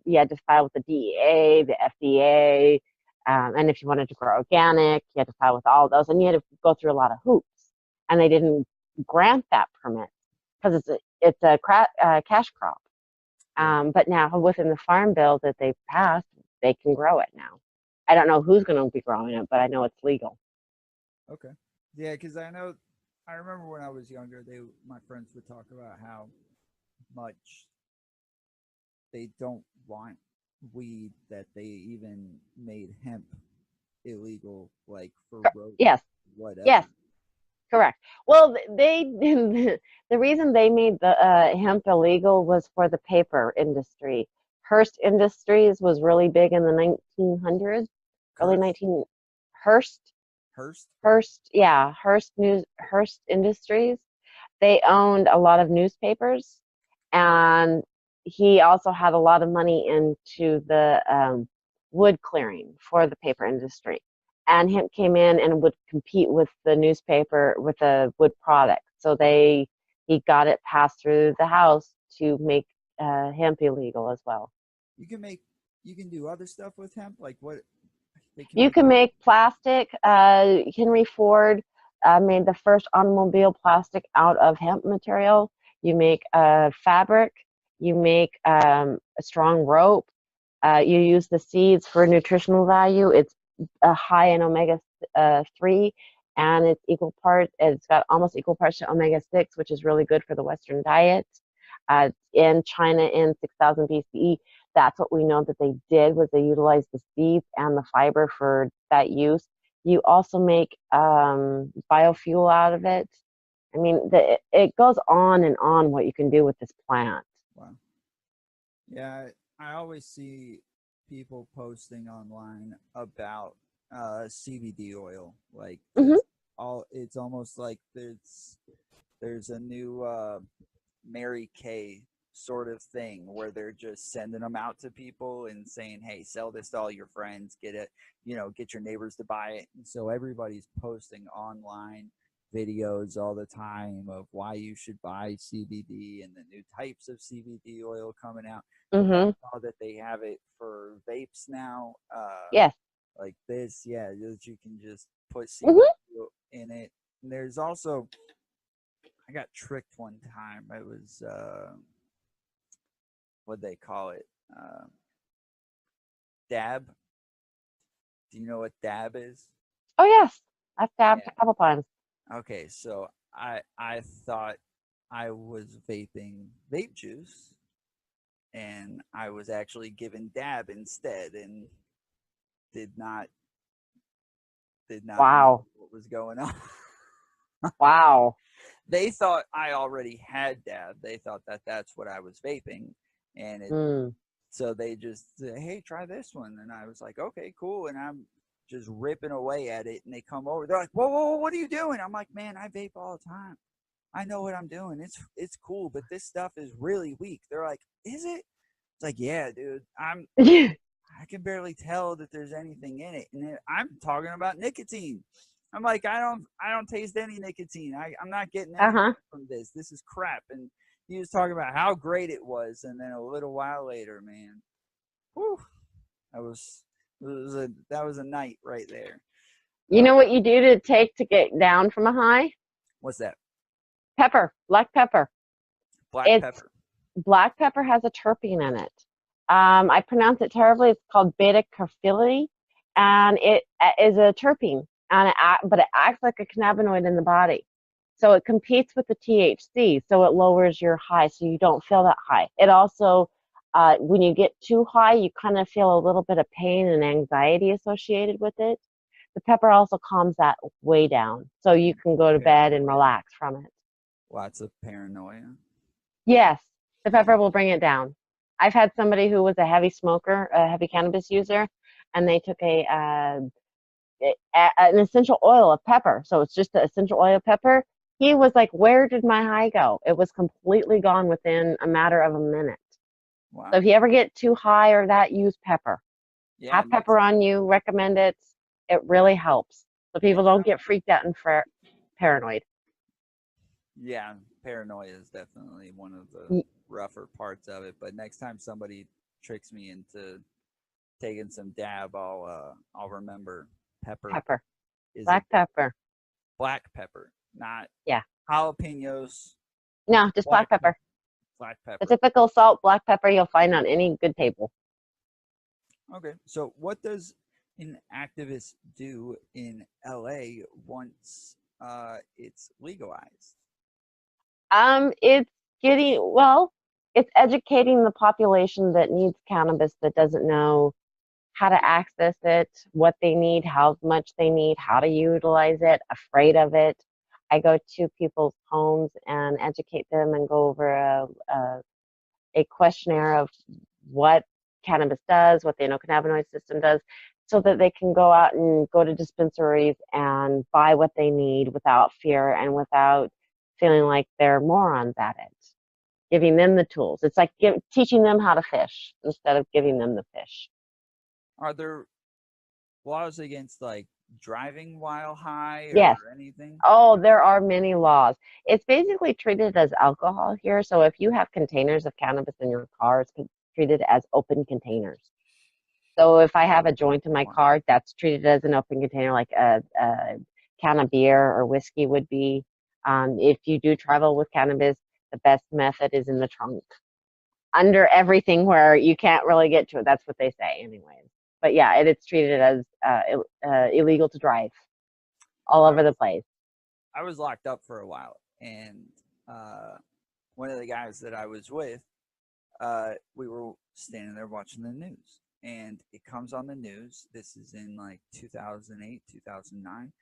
you had to file with the DEA, the FDA, And if you wanted to grow organic, you had to file with all of those, and you had to go through a lot of hoops. And they didn't grant that permit because it's a cash crop. But now within the farm bill that they passed, they can grow it now. I don't know who's going to be growing it, but I know it's legal. Okay. Yeah, because I remember when I was younger, my friends would talk about how much they don't want weed, that they even made hemp illegal, like for road, Yes. whatever. Yes. Correct. Well, they the reason they made the hemp illegal was for the paper industry. Hearst Industries was really big in the 1900s, early 19 Hearst. Yeah, Hearst Industries. They owned a lot of newspapers, and he also had a lot of money into the wood clearing for the paper industry. And hemp came in and would compete with the newspaper with the wood product. So he got it passed through the House to make hemp illegal as well. You can do other stuff with hemp, like what? You can make plastic. Henry Ford made the first automobile plastic out of hemp material. You make fabric. You make a strong rope. You use the seeds for nutritional value. It's high in omega-3, and it's got almost equal parts to omega-6, which is really good for the Western diet. In China in 6000 BCE, that's what we know that they did, was they utilized the seeds and the fiber for that use. You also make biofuel out of it. I mean, it goes on and on what you can do with this plant. Wow. Yeah, I always see people posting online about CBD oil, like it's almost like there's a new Mary Kay sort of thing where they're just sending them out to people and saying, hey, sell this to all your friends, get it, get your neighbors to buy it. And so everybody's posting online videos all the time of why you should buy CBD and the new types of CBD oil coming out. Now that they have it for vapes now. Yes. Like this, yeah, that you can just put CBD in it. And there's also, I got tricked one time. It was what they call it, dab. Do you know what dab is? Oh yes, I've dabbed a couple times. Okay, so I thought I was vaping vape juice, and I was actually given dab instead, and did not know what was going on. Wow. They thought I already had dab. They thought that that's what I was vaping, and so they just said, hey, try this one, and I was like, okay, cool, and I'm just ripping away at it, and they come over, they're like, whoa, what are you doing? I'm like, man, I vape all the time. I know what I'm doing. It's cool, but this stuff is really weak. They're like, is it? It's like, yeah, dude, I can barely tell that there's anything in it, and I'm talking about nicotine. I'm like, I don't taste any nicotine. I'm not getting anything from this. This is crap. And he was talking about how great it was, and then a little while later, man, whew, that was a night right there. You know what you do to get down from a high? What's that? Pepper, black pepper. Pepper. Black pepper has a terpene in it. I pronounce it terribly. It's called beta-caryophyllene, and it is a terpene, but it acts like a cannabinoid in the body. So it competes with the THC, so it lowers your high, so you don't feel that high. It also, when you get too high, you kind of feel a little bit of pain and anxiety associated with it. The pepper also calms that way down, so you can go to bed and relax from it. Lots of paranoia. Yes, the pepper will bring it down. I've had somebody who was a heavy smoker, a heavy cannabis user, and they took an essential oil of pepper. So it's just the essential oil of pepper. He was like, where did my high go? It was completely gone within a matter of a minute. Wow. So if you ever get too high or that, use pepper. Yeah, have pepper on you, recommend it. It really helps. So people don't get freaked out and paranoid. Yeah, paranoia is definitely one of the rougher parts of it. But next time somebody tricks me into taking some dab, I'll remember pepper. Pepper. Is Black it pepper. black pepper, not Yeah. jalapenos? No, just black pepper. Black The pepper. typical salt black pepper you'll find on any good table. Okay, so what does an activist do in LA once it's legalized? It's getting, well, it's educating the population that needs cannabis, that doesn't know how to access it, what they need, how much they need, how to utilize it, afraid of it. I go to people's homes and educate them and go over a questionnaire of what cannabis does, what the endocannabinoid system does, so that they can go out and go to dispensaries and buy what they need without fear and without feeling like they're morons at it. Giving them the tools. It's like teaching them how to fish instead of giving them the fish. Are there laws against like driving while high or Yes. anything? Oh, there are many laws. It's basically treated as alcohol here. So if you have containers of cannabis in your car, it's treated as open containers. So if I have a joint in my car, that's treated as an open container, like a can of beer or whiskey would be. If you do travel with cannabis, the best method is in the trunk, under everything where you can't really get to it. That's what they say, anyways. But yeah, it's treated as illegal to drive all over the place. I was locked up for a while, and one of the guys that I was with, we were standing there watching the news, and it comes on the news. This is in like 2008, 2009,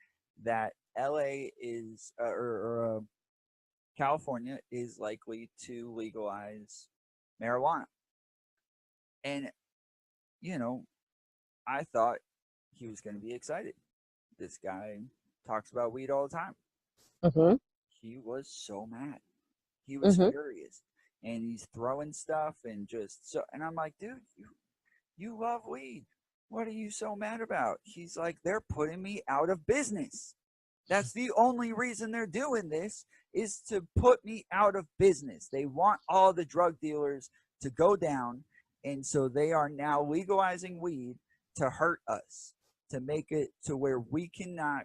that LA is, California is likely to legalize marijuana. And, you know, I thought he was going to be excited. This guy talks about weed all the time. Mm-hmm. He was so mad. He was Mm-hmm. furious. And he's throwing stuff and just so, and I'm like, dude, you love weed. What are you so mad about? He's like, they're putting me out of business. That's the only reason they're doing this, is to put me out of business. They want all the drug dealers to go down. And so they are now legalizing weed to hurt us, to make it to where we cannot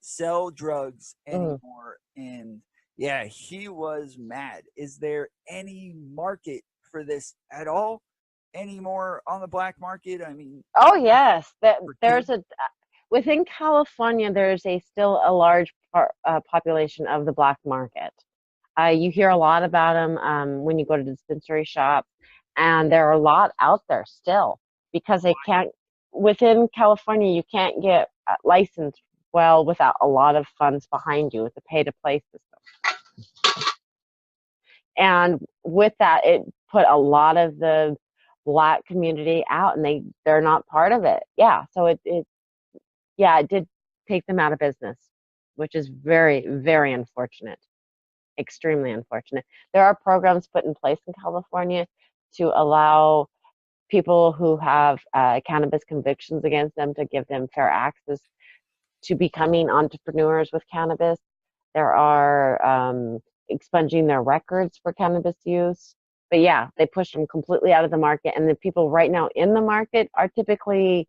sell drugs anymore. And yeah, he was mad. Is there any market for this at all anymore on the black market? I mean, Oh yes, there's kids? within California. There's still a large population of the black market. You hear a lot about them when you go to dispensary shops, and there are a lot out there still because they can't. Within California, you can't get licensed well without a lot of funds behind you. It's a pay-to-play system, and with that, it put a lot of the black community out, and they're not part of it. Yeah, so it did take them out of business, which is very, very unfortunate. Extremely unfortunate. There are programs put in place in California to allow people who have cannabis convictions against them, to give them fair access to becoming entrepreneurs with cannabis. There are expunging their records for cannabis use. But yeah, they push them completely out of the market. And the people right now in the market are typically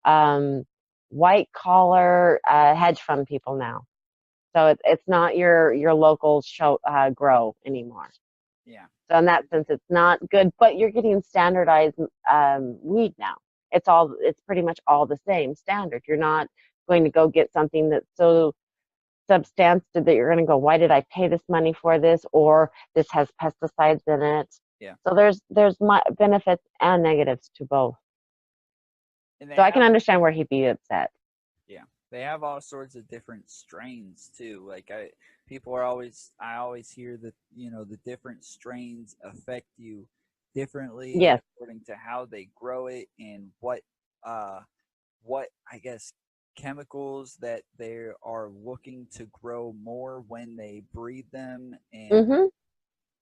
white collar hedge fund people now. So it's not your local grow anymore. Yeah. So in that sense, it's not good. But you're getting standardized weed now. It's pretty much all the same standard. You're not going to go get something that's so substantive that you're going to go, why did I pay this money for this? Or this has pesticides in it. Yeah. So there's benefits and negatives to both. So I can understand where he'd be upset. Yeah, they have all sorts of different strains too. Like I always hear that, you know, the different strains affect you differently, yes, according to how they grow it and what I guess chemicals that they are looking to grow more when they breed them. And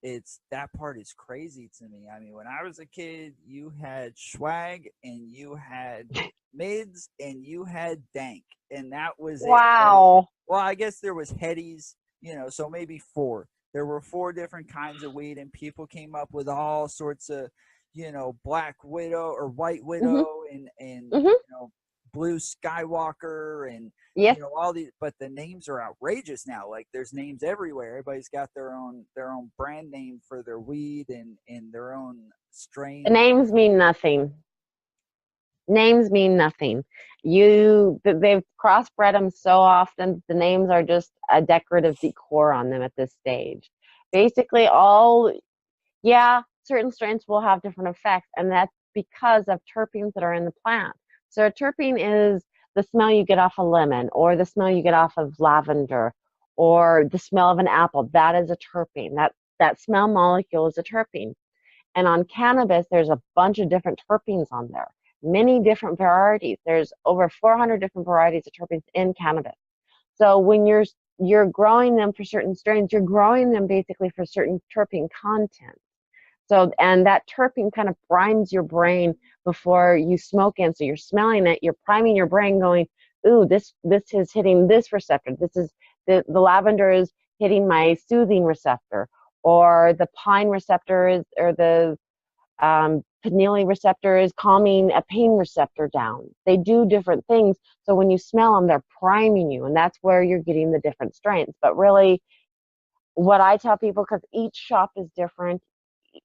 it's that part is crazy to me. I mean, when I was a kid, you had swag and you had mids and you had dank, and that was it. Wow. Well, I guess there was headies, you know, so maybe four. There were four different kinds of weed, and people came up with all sorts of, Black Widow or White Hmm. Widow and Hmm. Blue Skywalker and Yes. all these, but the names are outrageous now. Like there's names everywhere. Everybody's got their own brand name for their weed and their own The strain. names mean nothing. Names mean nothing. They've crossbred them so often. The names are just a decorative decor on them at this stage. Basically, yeah, certain strains will have different effects, and that's because of terpenes that are in the plant. So a terpene is the smell you get off a lemon, or the smell you get off of lavender, or the smell of an apple. That is a terpene. That smell molecule is a terpene. And on cannabis, there's a bunch of different terpenes on there, many different varieties. There's over 400 different varieties of terpenes in cannabis. So when you're growing them for certain strains, you're growing them basically for certain terpene content. So, and that terpene kind of primes your brain before you smoke in. So you're smelling it, you're priming your brain going, ooh, this is hitting this receptor. This is the lavender is hitting my soothing receptor, or the pine receptor is, or the pineal receptor is calming a pain receptor down. They do different things. So when you smell them, they're priming you, and that's where you're getting the different strains. But really, what I tell people, because each shop is different,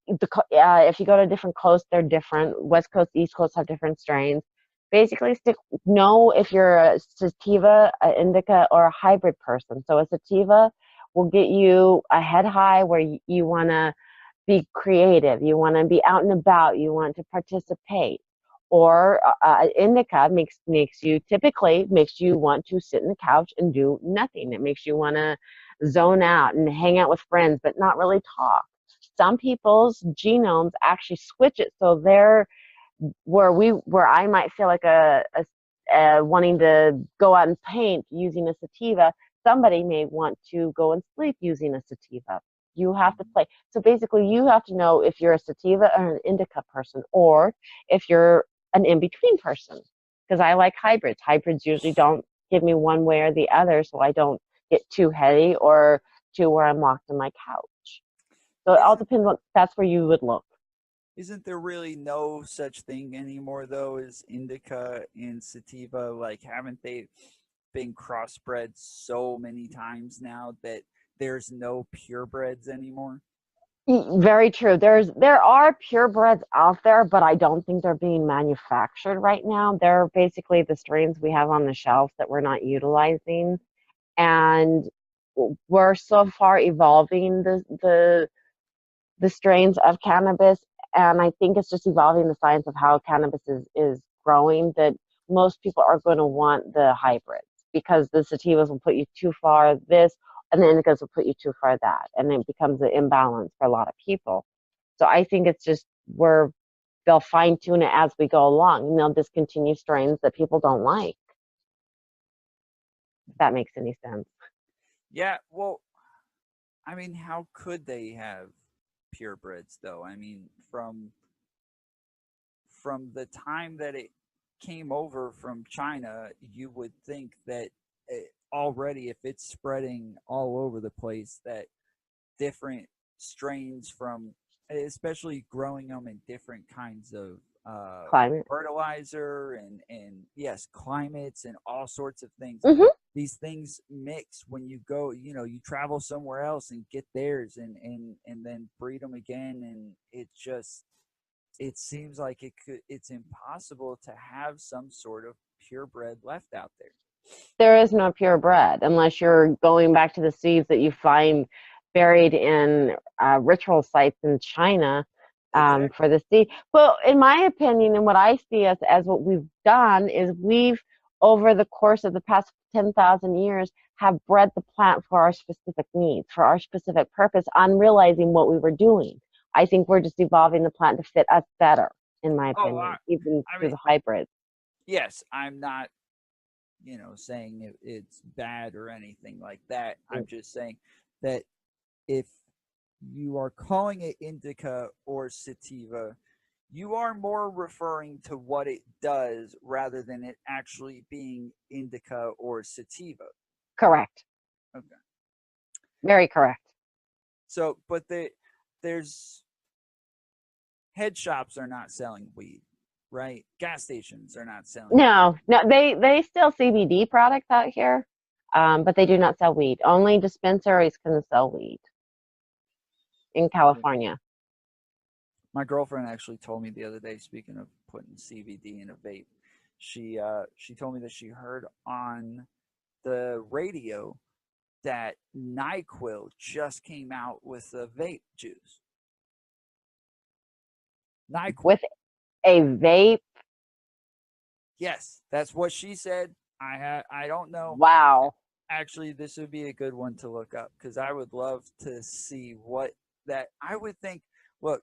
if you go to different coasts, they're different. West Coast, East Coast have different strains. Basically, know if you're a sativa, an indica, or a hybrid person. So a sativa will get you a head high where you want to be creative, you want to be out and about, you want to participate. Or indica typically makes you want to sit in the couch and do nothing. It makes you want to zone out and hang out with friends, but not really talk. Some people's genomes actually switch it so they're where I might feel like a wanting to go out and paint using a sativa, somebody may want to go and sleep using a sativa. You have to play. So basically, you have to know if you're a sativa or an indica person, or if you're an in-between person. Because I like hybrids. Hybrids usually don't give me one way or the other, so I don't get too heady or to where I'm locked in my couch. So it all Isn't depends on, that's where you would look. isn't there really no such thing anymore though as indica and sativa? Like haven't they been crossbred so many times now that there's no purebreds anymore? Very true. There are purebreds out there, but I don't think they're being manufactured right now. They're basically the strains we have on the shelf that we're not utilizing, and we're so far evolving the strains of cannabis, and I think it's just evolving the science of how cannabis is growing, that most people are going to want the hybrids, because the sativas will put you too far this, and the indicas will put you too far that, and it becomes an imbalance for a lot of people. So I think it's just where they'll fine tune it as we go along, and they'll discontinue strains that people don't like, if that makes any sense. Yeah, well, I mean, how could they have purebreds though? I mean, from the time that it came over from China, you would think that already, if it's spreading all over the place, that different strains from, especially growing them in different kinds of Climate. fertilizer and yes, climates and all sorts of things. Hmm. These things mix when you go, you travel somewhere else and get theirs and then breed them again, and it seems like it's impossible to have some sort of purebred left out there. There is no purebred unless you're going back to the seeds that you find buried in ritual sites in China Exactly. for the seed. Well, in my opinion, and what I see as what we've done is we've, over the course of the past 10,000 years, have bred the plant for our specific needs, for our specific purpose, on realizing what we were doing. I think we're just evolving the plant to fit us better, in my Oh, opinion, even I through mean, the hybrids. yes, I'm not, saying it's bad or anything like that. I'm just saying that if you are calling it indica or sativa, you are more referring to what it does rather than it actually being indica or sativa. Correct. Okay. Very correct. So, but there's head shops are not selling weed, right? Gas stations are not selling. No, they sell CBD products out here, but they do not sell weed. Only dispensaries can sell weed in California. My girlfriend actually told me the other day, speaking of putting CBD in a vape, she told me that she heard on the radio that NyQuil just came out with a vape juice. NyQuil. With a vape? Yes, that's what she said. I don't know. Wow. Actually, this would be a good one to look up because I would love to see what that. I would think. Look,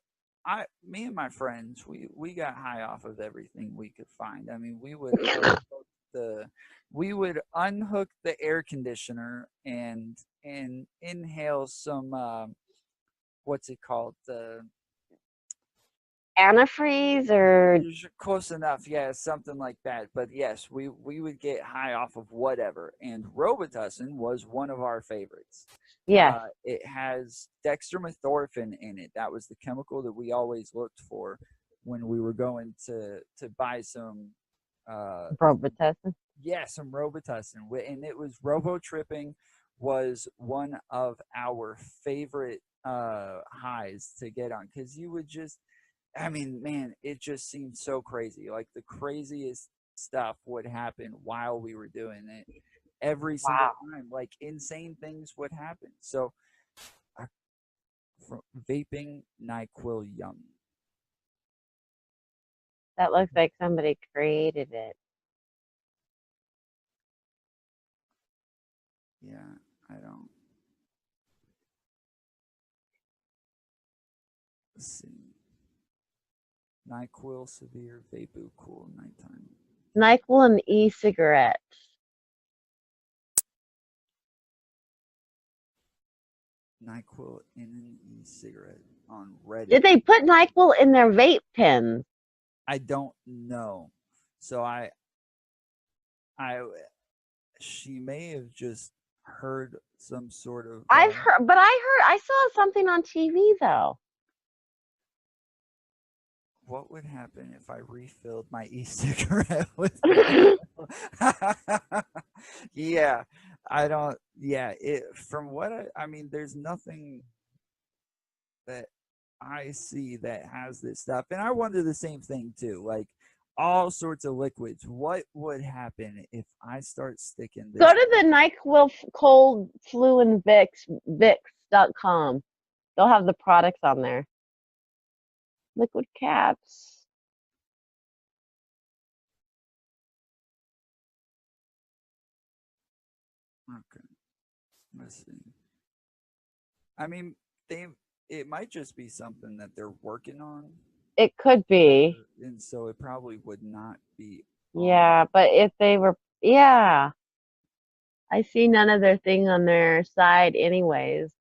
me and my friends, we got high off of everything we could find. I mean, we would unhook the air conditioner and inhale some what's it called, the Antifreeze or close enough, yeah, something like that. But yes, we would get high off of whatever, and Robitussin was one of our favorites. yes. It has dextromethorphan in it. That was the chemical that we always looked for when we were going to buy some Robitussin. yeah, some Robitussin. And it was Robotripping was one of our favorite highs to get on, because you would just, I mean, man, it just seemed so crazy. Like the craziest stuff would happen while we were doing it every single time. Like insane things would happen. So vaping NyQuil Yummy. That looks like somebody created it. Yeah, I don't. Let's see. NyQuil Severe Vapu Cool Nighttime. NyQuil and e-cigarette. NyQuil in an e-cigarette on Reddit. Did they put NyQuil in their vape pens? I don't know. So she may have just heard some sort of. I saw something on TV though. What would happen if I refilled my e-cigarette with? Yeah, I don't. Yeah, from what I mean, there's nothing that I see that has this stuff, and I wonder the same thing too. Like all sorts of liquids. What would happen if I start sticking this? Go to the NyQuil Cold Flu and Vicks.com. They'll have the products on there. Liquid caps. Okay, let's see. I mean, it might just be something that they're working on. It could be. And so it probably would not be. Yeah, but if they were, yeah. I see none of their thing on their side anyways.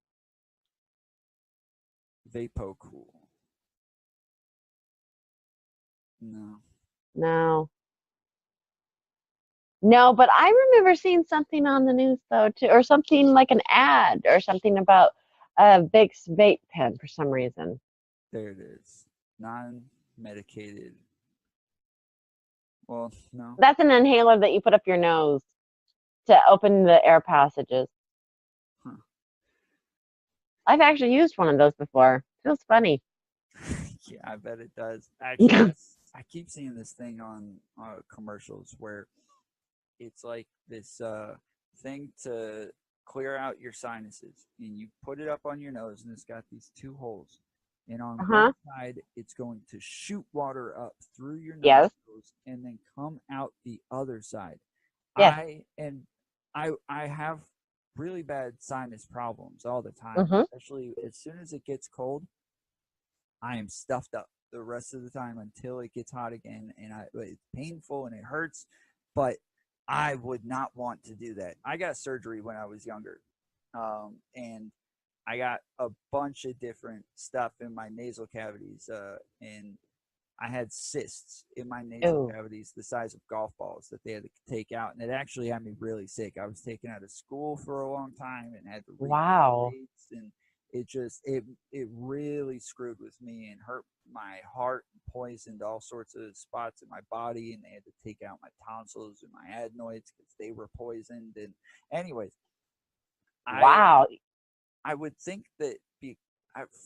Vapo Cool. No. No. No, but I remember seeing something on the news though too, or something like an ad or something about a Vicks vape pen for some reason. There it is. Non-medicated. Well, no. That's an inhaler that you put up your nose to open the air passages. Huh. I've actually used one of those before. Feels funny. Yeah, I bet it does. Actually, I keep seeing this thing on commercials where it's like this thing to clear out your sinuses, and you put it up on your nose, and it's got these two holes. And on one side, it's going to shoot water up through your nostrils and then come out the other side. Yes. I have really bad sinus problems all the time, especially as soon as it gets cold. I am stuffed up the rest of the time until it gets hot again, and it's painful and it hurts, but I would not want to do that. I got surgery when I was younger, and I got a bunch of different stuff in my nasal cavities, and I had cysts in my nasal cavities the size of golf balls that they had to take out, and it actually had me really sick. I was taken out of school for a long time and had to read dates, and it really screwed with me and hurt my heart, poisoned all sorts of spots in my body, and they had to take out my tonsils and my adenoids because they were poisoned. And anyways, I Wow. I would think that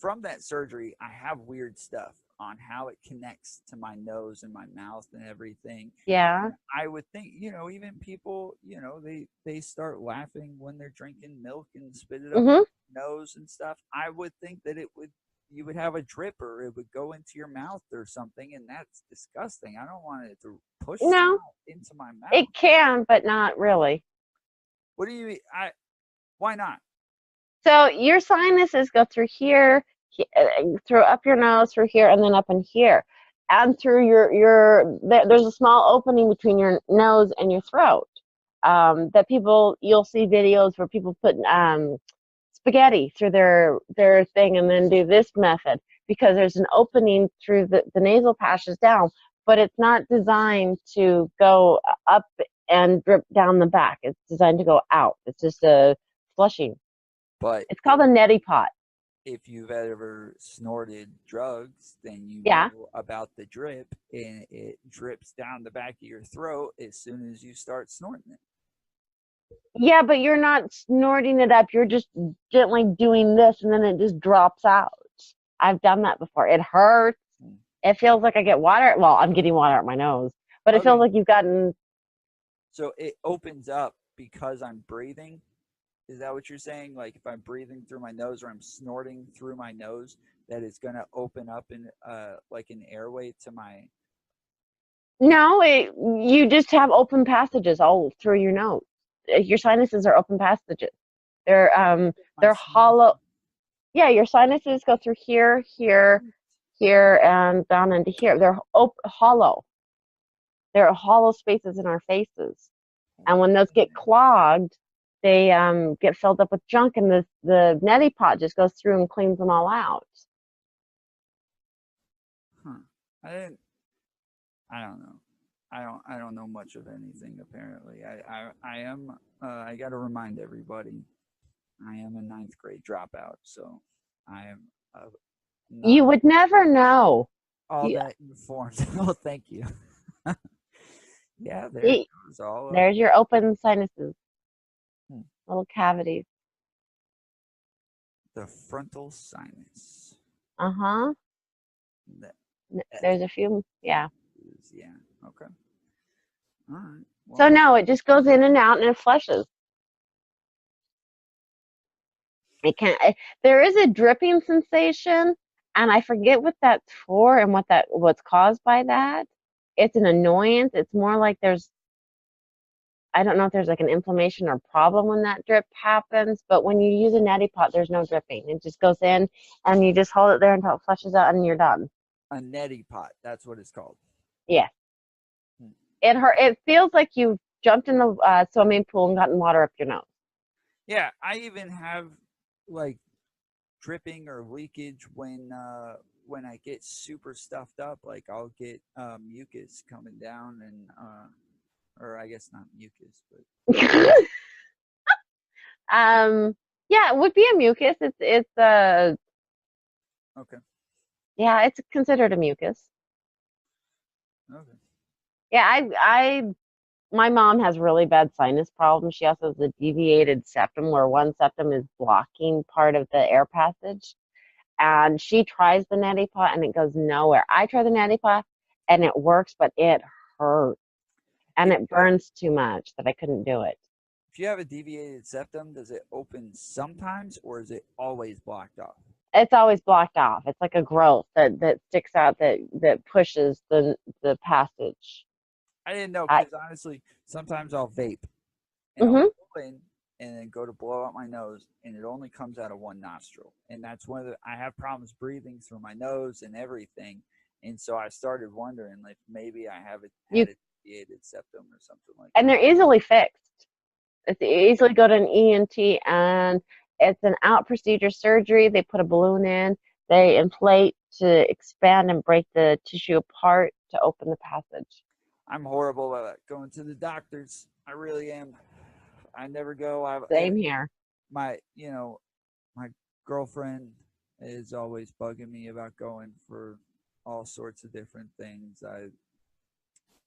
from that surgery, I have weird stuff on how it connects to my nose and my mouth and everything. Yeah. And I would think, even people, they start laughing when they're drinking milk and spit it up Mm-hmm. their nose and stuff. I would think that you would have a drip or it would go into your mouth or something, and that's disgusting. I don't want it to push No, into my mouth. it can, but not really. What do you mean? Why not? So your sinuses go through here, through up your nose, through here, and then up in here, and through there's a small opening between your nose and your throat. That you'll see videos where people put spaghetti through their thing and then do this method because there's an opening through the nasal passages down, but it's not designed to go up and drip down the back. It's designed to go out. It's just a flushing. But It's called a neti pot. if you've ever snorted drugs, then you Yeah. know about the drip, and it drips down the back of your throat as soon as you start snorting it. Yeah, but you're not snorting it up. You're just gently doing this, and then it just drops out. I've done that before. It hurts. It feels like I get water. Well, I'm getting water out my nose, but it feels Okay. like you've gotten. So it opens up because I'm breathing. Is that what you're saying? Like if I'm breathing through my nose or I'm snorting through my nose, that it's going to open up in like an airway to my. No, you just have open passages all through your nose. Your sinuses are open passages. They're my hollow. sinus- Yeah, your sinuses go through here, here, here, and down into here. They're hollow. There are hollow spaces in our faces, and when those get clogged, they get filled up with junk, and the neti pot just goes through and cleans them all out. Huh. I don't know. I don't know much of anything apparently. I am I got to remind everybody I am a ninth grade dropout, so I am not You would never know. all You, that informed. Oh, thank you. Yeah, there it goes. All up. There's your open sinuses, Hmm. little cavities. The frontal sinus. Uh-huh. There's a few, yeah. Yeah. Okay. All right. Well, So no, it just goes in and out and it flushes. It can't. There is a dripping sensation, and I forget what that's for and what's caused by that. It's an annoyance. It's more like I don't know if there's like an inflammation or problem when that drip happens, but when you use a neti pot, there's no dripping. It just goes in, and you just hold it there until it flushes out, and you're done. a neti pot. That's what it's called. Yeah. It feels like you jumped in the swimming pool and gotten water up your nose. Yeah, I even have like dripping or leakage when I get super stuffed up. Like I'll get mucus coming down, and or I guess not mucus, but Yeah, it would be a mucus. It's okay. Yeah, it's considered a mucus. Okay. Yeah, my mom has really bad sinus problems. She also has a deviated septum where one septum is blocking part of the air passage. And she tries the neti pot and it goes nowhere. I try the neti pot and it works, but it hurts. And it burns too much that I couldn't do it. If you have a deviated septum, does it open sometimes or is it always blocked off? It's always blocked off. It's like a growth that sticks out that pushes the passage. I didn't know because honestly, sometimes I'll vape and Mm-hmm. I'll go in and then go to blow out my nose, and it only comes out of one nostril, and that's I have problems breathing through my nose and everything, and so I started wondering like maybe I have had a deviated septum or something like that. And they're easily fixed. It's easily go to an ENT, and it's an out procedure surgery. They put a balloon in, they inflate to expand and break the tissue apart to open the passage. I'm horrible at going to the doctors. I really am. I never go. Same here. My girlfriend is always bugging me about going for all sorts of different things.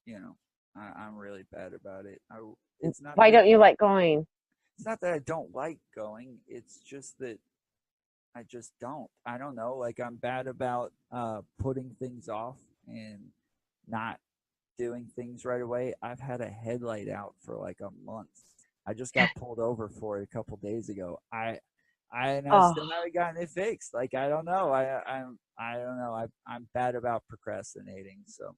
You know, I'm really bad about it. It's not Why that don't you like going? it's not that I don't like going. It's just that I just don't. I don't know. Like I'm bad about putting things off and not doing things right away. I've had a headlight out for like a month. I just got pulled over for it a couple days ago. I Oh, still haven't gotten it fixed. Like I don't know. I don't know. I'm bad about procrastinating. So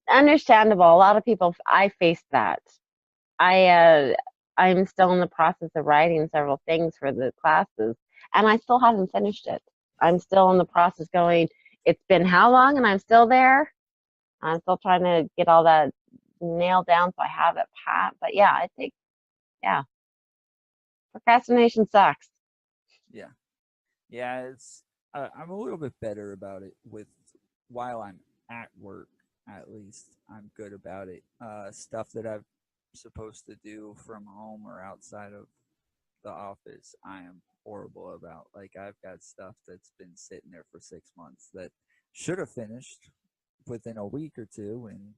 understandable. A lot of people, I faced that. I I'm still in the process of writing several things for the classes, and I still haven't finished it. I'm still in the process going. It's been how long, and I'm still there. I'm still trying to get all that nailed down so I have it pat. But yeah, I think yeah, procrastination sucks. yeah, yeah. It's I'm a little bit better about it with while I'm at work. At least I'm good about it. Stuff that I'm supposed to do from home or outside of the office, I am horrible about. Like I've got stuff that's been sitting there for 6 months that should have finished within a week or two, and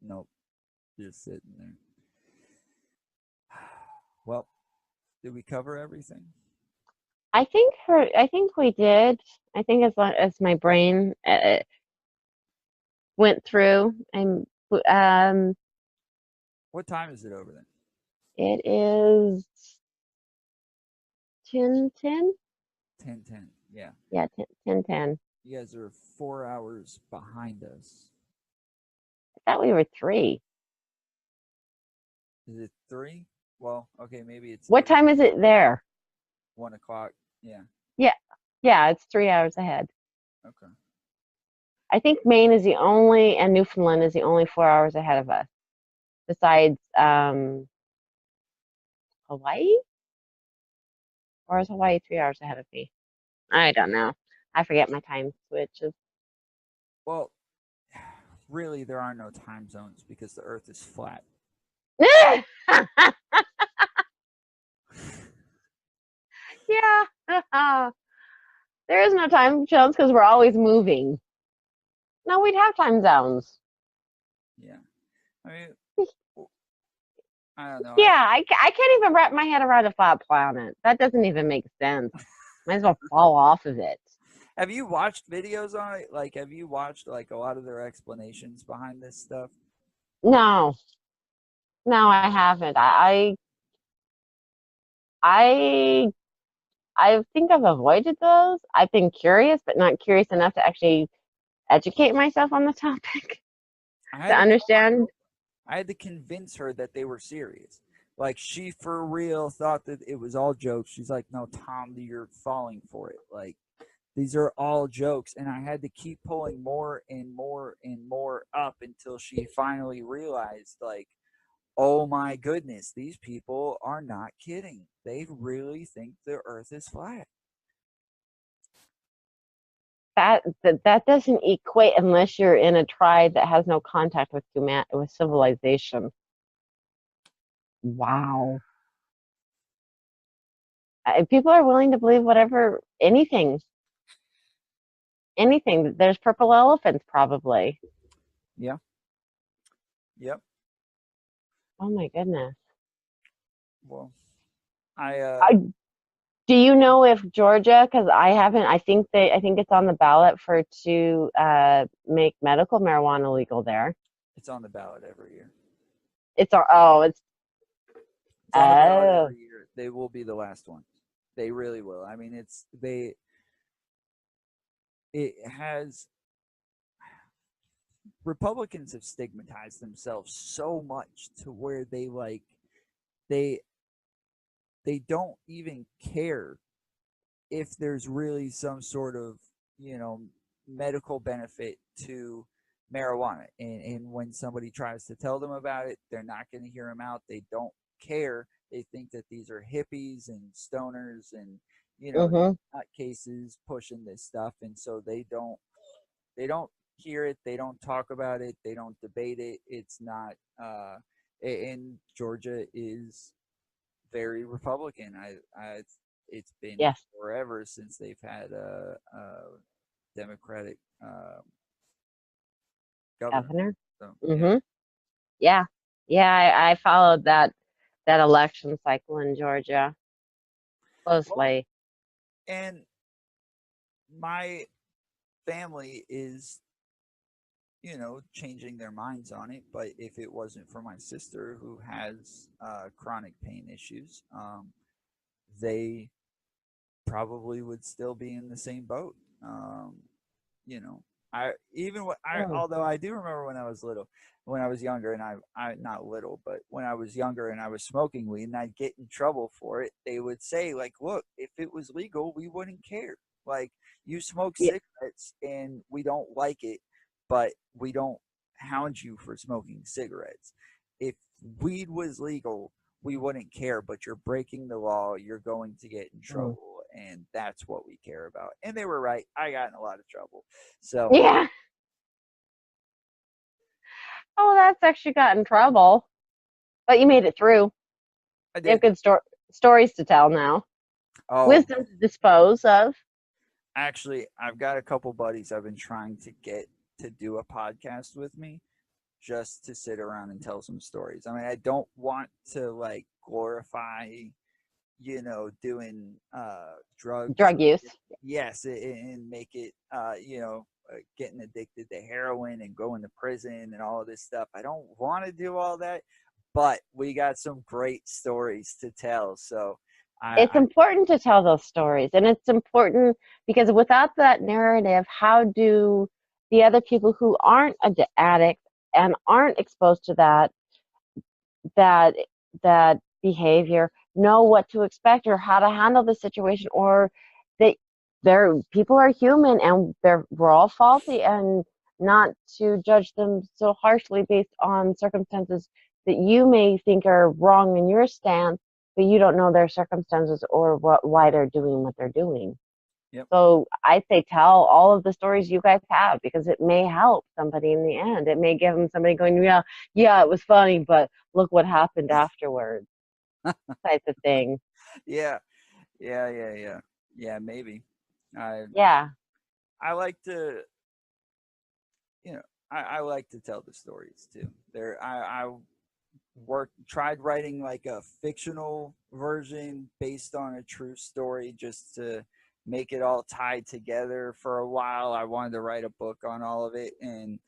nope, just sitting there. Well, did we cover everything? I think we did. I think as long as my brain went through and What time is it over there? it is 10:10. 10:10. Yeah, Yeah, 10:10. you guys are 4 hours behind us. I thought we were 3. Is it 3? Well, okay, maybe it's What time is it there? 1 o'clock. Yeah. Yeah. Yeah, it's 3 hours ahead. Okay. I think Maine is the only and Newfoundland is the only 4 hours ahead of us. Besides Hawaii? Or is Hawaii 3 hours ahead of me? I don't know. I forget my time switches. Well, really, there are no time zones because the Earth is flat. Yeah. There is no time zones because we're always moving. No, we'd have time zones. Yeah. I mean, I don't know. Yeah, I can't even wrap my head around a flat planet. That doesn't even make sense. Might as well fall off of it. Have you watched videos on it? Like, have you watched like a lot of their explanations behind this stuff? No, no, I haven't. I, I think I've avoided those. I've been curious, but not curious enough to actually educate myself on the topic I to had to understand. I had to convince her that they were serious. Like she for real thought that it was all jokes. She's like, "No, Tom, you're falling for it. Like these are all jokes." And I had to keep pulling more and more and more up until she finally realized, like, oh my goodness, these people are not kidding. They really think the Earth is flat. That doesn't equate unless you're in a tribe that has no contact with with civilization. Wow. People are willing to believe whatever, anything. There's purple elephants, probably. Yeah. Yep. Oh my goodness. Well, I Do you know if Georgia? Because I haven't. I think it's on the ballot to make medical marijuana legal there. it's on the ballot every year. It's It's on the ballot oh. every year. They will be the last one. They really will. I mean, it has Republicans have stigmatized themselves so much to where they they don't even care if there's really some sort of, you know, medical benefit to marijuana. And when somebody tries to tell them about it, they're not going to hear them out. They don't care. They think that these are hippies and stoners and, you know, Mm-hmm. cases pushing this stuff. And so they don't hear it. They don't talk about it. They don't debate it. It's not, and Georgia is very Republican. it's been Yes. forever since they've had a Democratic governor. Governor. So yeah. Mm-hmm. Yeah. Yeah. I followed that election cycle in Georgia Well, closely. and my family is, changing their minds on it. But if it wasn't for my sister who has chronic pain issues, they probably would still be in the same boat. You know, I even what I Mm. although I do remember when I was little, when I was younger, and I not little, but when I was younger and I was smoking weed and I'd get in trouble for it, they would say like, "Look, if it was legal, we wouldn't care. Like you smoke Yeah. cigarettes and we don't like it, but we don't hound you for smoking cigarettes. If weed was legal, we wouldn't care, but you're breaking the law, you're going to get in Mm. trouble, and that's what we care about." And they were right. I got in a lot of trouble. So Yeah. Oh, that's actually got in trouble, but you made it through. I You have did. good stories to tell now. Oh, Wisdom to dispose of. actually, I've got a couple buddies I've been trying to get to do a podcast with me just to sit around and tell some stories. I mean, I don't want to like glorify, doing drugs. Drug use. Yes, and make it, getting addicted to heroin and going to prison and all of this stuff. I don't want to do all that, but we got some great stories to tell. So It's I important to tell those stories, and it's important because without that narrative, how do the other people who aren't addicts and aren't exposed to that that behavior know what to expect or how to handle the situation, or they they're people are human and we're all faulty, and not to judge them so harshly based on circumstances that you may think are wrong in your stance, but you don't know their circumstances or why they're doing what they're doing. Yep. So I say tell all of the stories you guys have, because it may help somebody in the end. It may give them somebody going, yeah, yeah, it was funny, but look what happened afterwards, type of thing. Yeah, yeah, maybe. I Yeah. I like to, I like to tell the stories too. I tried writing like a fictional version based on a true story just to make it all tied together. For a while I wanted to write a book on all of it, and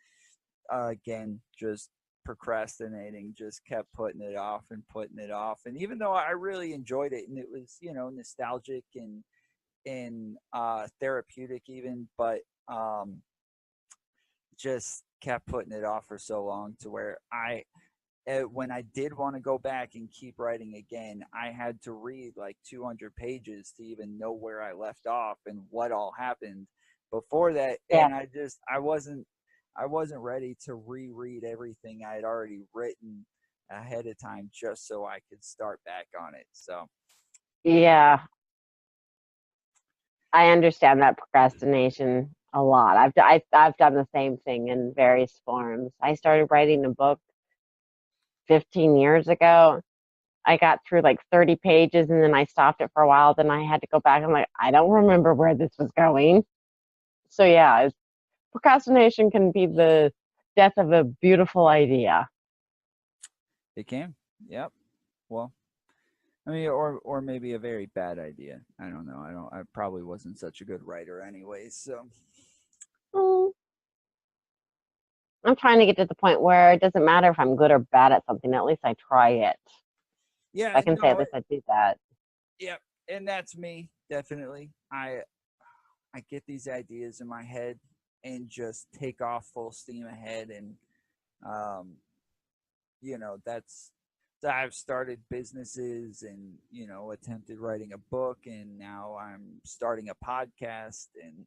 again, just procrastinating, just kept putting it off and putting it off. And even though I really enjoyed it and it was, nostalgic and therapeutic even, but just kept putting it off for so long to where when I did want to go back and keep writing again, I had to read like 200 pages to even know where I left off and what all happened before that. Yeah. And I wasn't ready to reread everything I had already written ahead of time just so I could start back on it. So Yeah. I understand that procrastination a lot. I've done the same thing in various forms. I started writing a book 15 years ago. I got through like 30 pages and then I stopped it for a while. Then I had to go back. I'm like, I don't remember where this was going. So yeah, procrastination can be the death of a beautiful idea. it came. Yep. Well, I mean, or maybe a very bad idea. I don't know. I probably wasn't such a good writer anyways. So Mm, I'm trying to get to the point where it doesn't matter if I'm good or bad at something. At least I try it. yeah, I can say at no, least I do that. yep, and that's me definitely. I get these ideas in my head and just take off full steam ahead, and um, that's so I've started businesses and attempted writing a book, and now I'm starting a podcast, and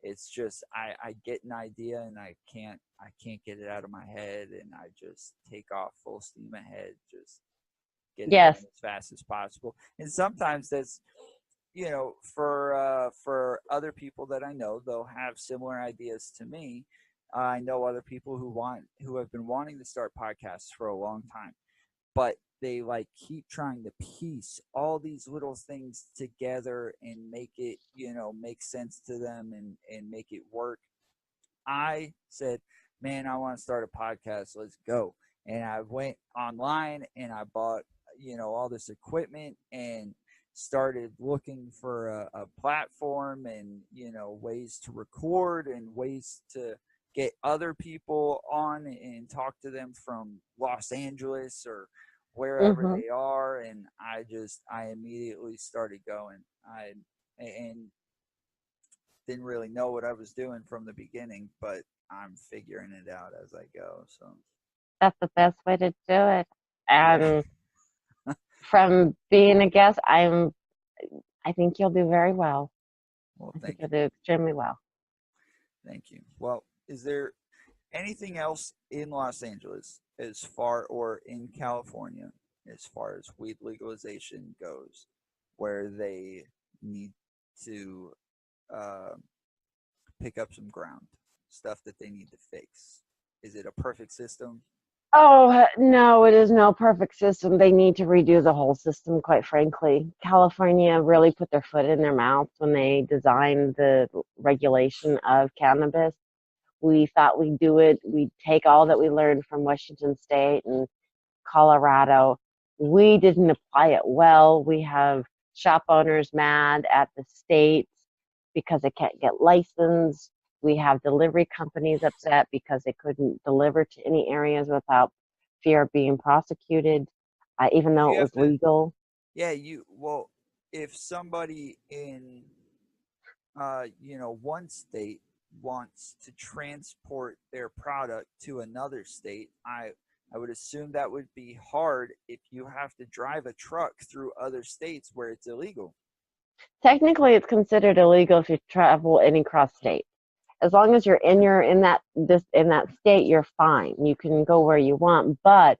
it's just I get an idea and I can't get it out of my head, and I just take off full steam ahead, just get it done Yes. as fast as possible. And sometimes that's for other people that I know, they'll have similar ideas to me. I know other people who have been wanting to start podcasts for a long time, but they like keep trying to piece all these little things together and make it, make sense to them and make it work. I said, man, I want to start a podcast. Let's go. And I went online and I bought, all this equipment and started looking for a platform and, ways to record and ways to get other people on and talk to them from Los Angeles or wherever Mm-hmm. they are. And I immediately started going. And didn't really know what I was doing from the beginning, but I'm figuring it out as I go. So That's the best way to do it. yeah. And from being a guest, I think you'll do very well. Well, I think thank you'll you. do extremely well. Thank you. Well, is there anything else in Los Angeles or in California as far as weed legalization goes where they need to uh, pick up some ground, stuff that they need to fix? Is it a perfect system? Oh, no, it is no perfect system. They need to redo the whole system, quite frankly. California really put their foot in their mouth when they designed the regulation of cannabis. We thought we'd do it. We'd take all that we learned from Washington State and Colorado. We didn't apply it well. We have shop owners mad at the states because they can't get licensed. We have delivery companies upset because they couldn't deliver to any areas without fear of being prosecuted, even though You it have was to, legal. yeah, if somebody in, one state wants to transport their product to another state, I would assume that would be hard if you have to drive a truck through other states where it's illegal. Technically, it's considered illegal if you travel any cross state. As long as you're in that state, you're fine. You can go where you want. But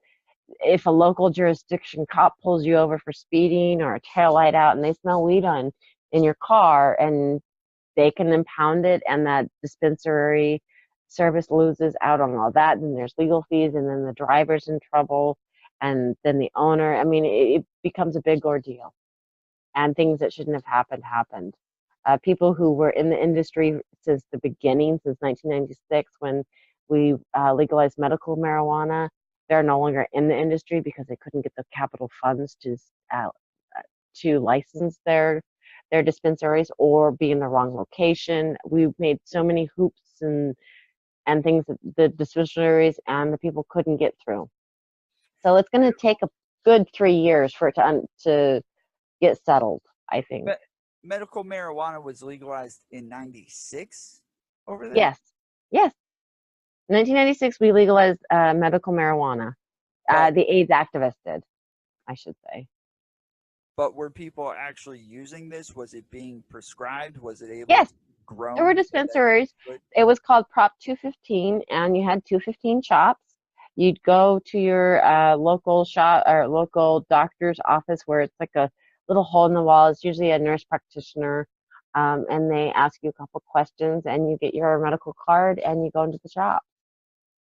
if a local jurisdiction cop pulls you over for speeding or a tail light out and they smell weed in your car, and they can impound it, and that dispensary service loses out on all that, then there's legal fees, and then the driver's in trouble, and then the owner. I mean, it becomes a big ordeal, and things that shouldn't have happened. People who were in the industry since the beginning, since 1996, when we legalized medical marijuana, they're no longer in the industry because they couldn't get the capital funds to license their dispensaries or be in the wrong location. We made so many hoops and things that the dispensaries and the people couldn't get through. So it's going to take a good 3 years for it to get settled, I think. Medical marijuana was legalized in 96 over there? Yes, yes. 1996, we legalized medical marijuana. But The AIDS activists did, I should say. but were people actually using this? Was it being prescribed? Was it able Yes, to be grown? there were So that dispensaries. you could? It was called Prop 215, and you had 215 shops. You'd go to your local shop or local doctor's office where it's like a little hole in the wall. It's usually a nurse practitioner, and they ask you a couple questions, and you get your medical card, and you go into the shop.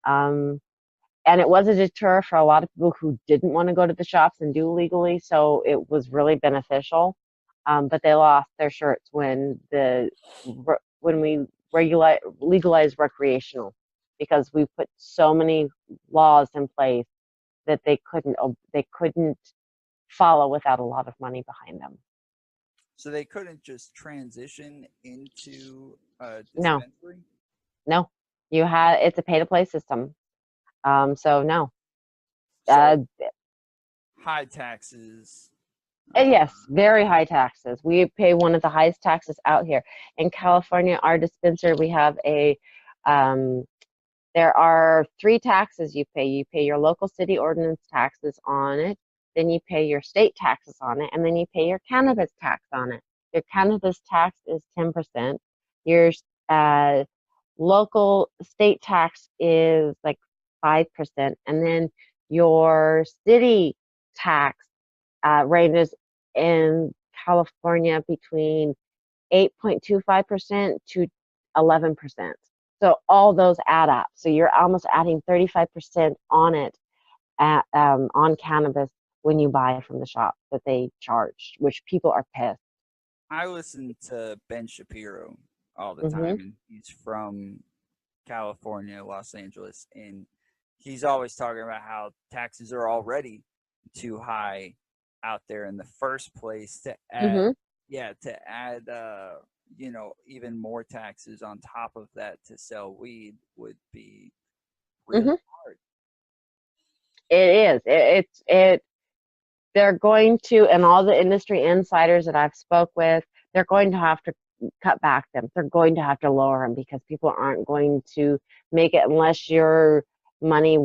Um, and it was a deter for a lot of people who didn't want to go to the shops and do legally, so it was really beneficial. But they lost their shirts when we legalized recreational, because we put so many laws in place that they couldn't follow without a lot of money behind them. So they couldn't just transition into a No, dispensary? no, it's a pay to play system. So no. So Uh, high taxes. Yes, very high taxes. We pay one of the highest taxes out here. In California, our dispenser, we have um, there are 3 taxes you pay. You pay your local city ordinance taxes on it, then you pay your state taxes on it, and then you pay your cannabis tax on it. Your cannabis tax is 10%. Your uh, local state tax is like 5%, and then your city tax ranges in California between 8.25% to 11%. So all those add up. So you're almost adding 35% on it on cannabis when you buy from the shop that they charged, which people are pissed. I listen to Ben Shapiro all the Mm-hmm. time, and he's from California, Los Angeles, and he's always talking about how taxes are already too high out there in the first place to add, Mm-hmm. even more taxes on top of that to sell weed would be Mm-hmm. really hard. It is. They're going to, and all the industry insiders that I've spoke with, they're going to have to cut back them. They're going to have to lower them because people aren't going to make it unless you're money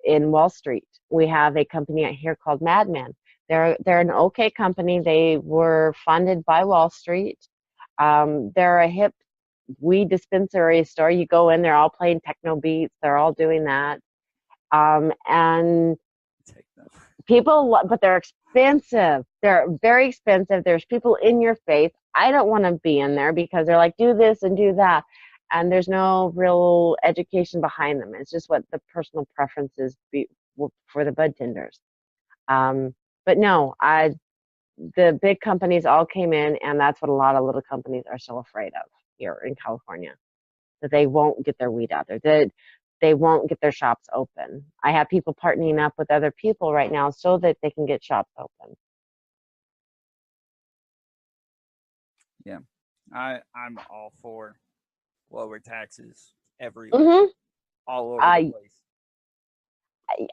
in Wall Street. We have a company out here called Madman. They're an okay company. They were funded by Wall Street. They're a hip weed dispensary store. You go in, they're all playing techno beats. They're all doing that. And people, but they're expensive. They're very expensive. There's people in your face. I don't want to be in there because they're like, do this and do that. And there's no real education behind them. It's just what the personal preferences be for the bud tenders. But no, the big companies all came in, and that's what a lot of little companies are so afraid of here in California, that they won't get their weed out there, that they won't get their shops open. I have people partnering up with other people right now so that they can get shops open. Yeah, I'm all for lower taxes everywhere, Mm-hmm. all over the place.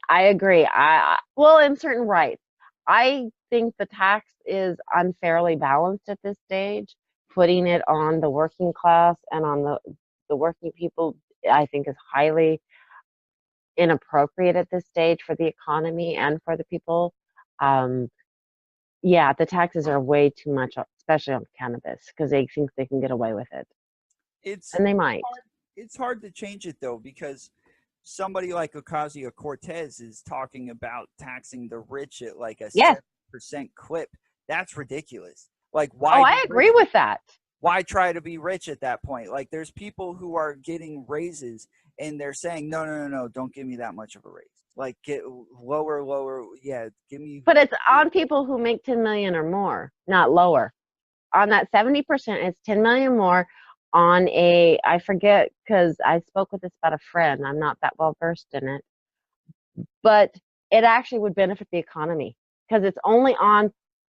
I agree. Well, in certain rights, I think the tax is unfairly balanced at this stage. Putting it on the working class and on the working people, I think, is highly inappropriate at this stage for the economy and for the people. Yeah, the taxes are way too much, especially on cannabis, because they think they can get away with it, and they might. It's hard to change it though, because somebody like Ocasio-Cortez is talking about taxing the rich at like a 7% clip. That's ridiculous. Like, why? Oh, I agree with that. Why try to be rich at that point? Like, there's people who are getting raises and they're saying, no, don't give me that much of a raise. Like, get lower. Yeah, give me. But it's on people who make 10 million or more, not lower. On that 70%, it's 10 million more. On I forget, because I spoke with this about a friend. I'm not that well versed in it, but it actually would benefit the economy because it's only on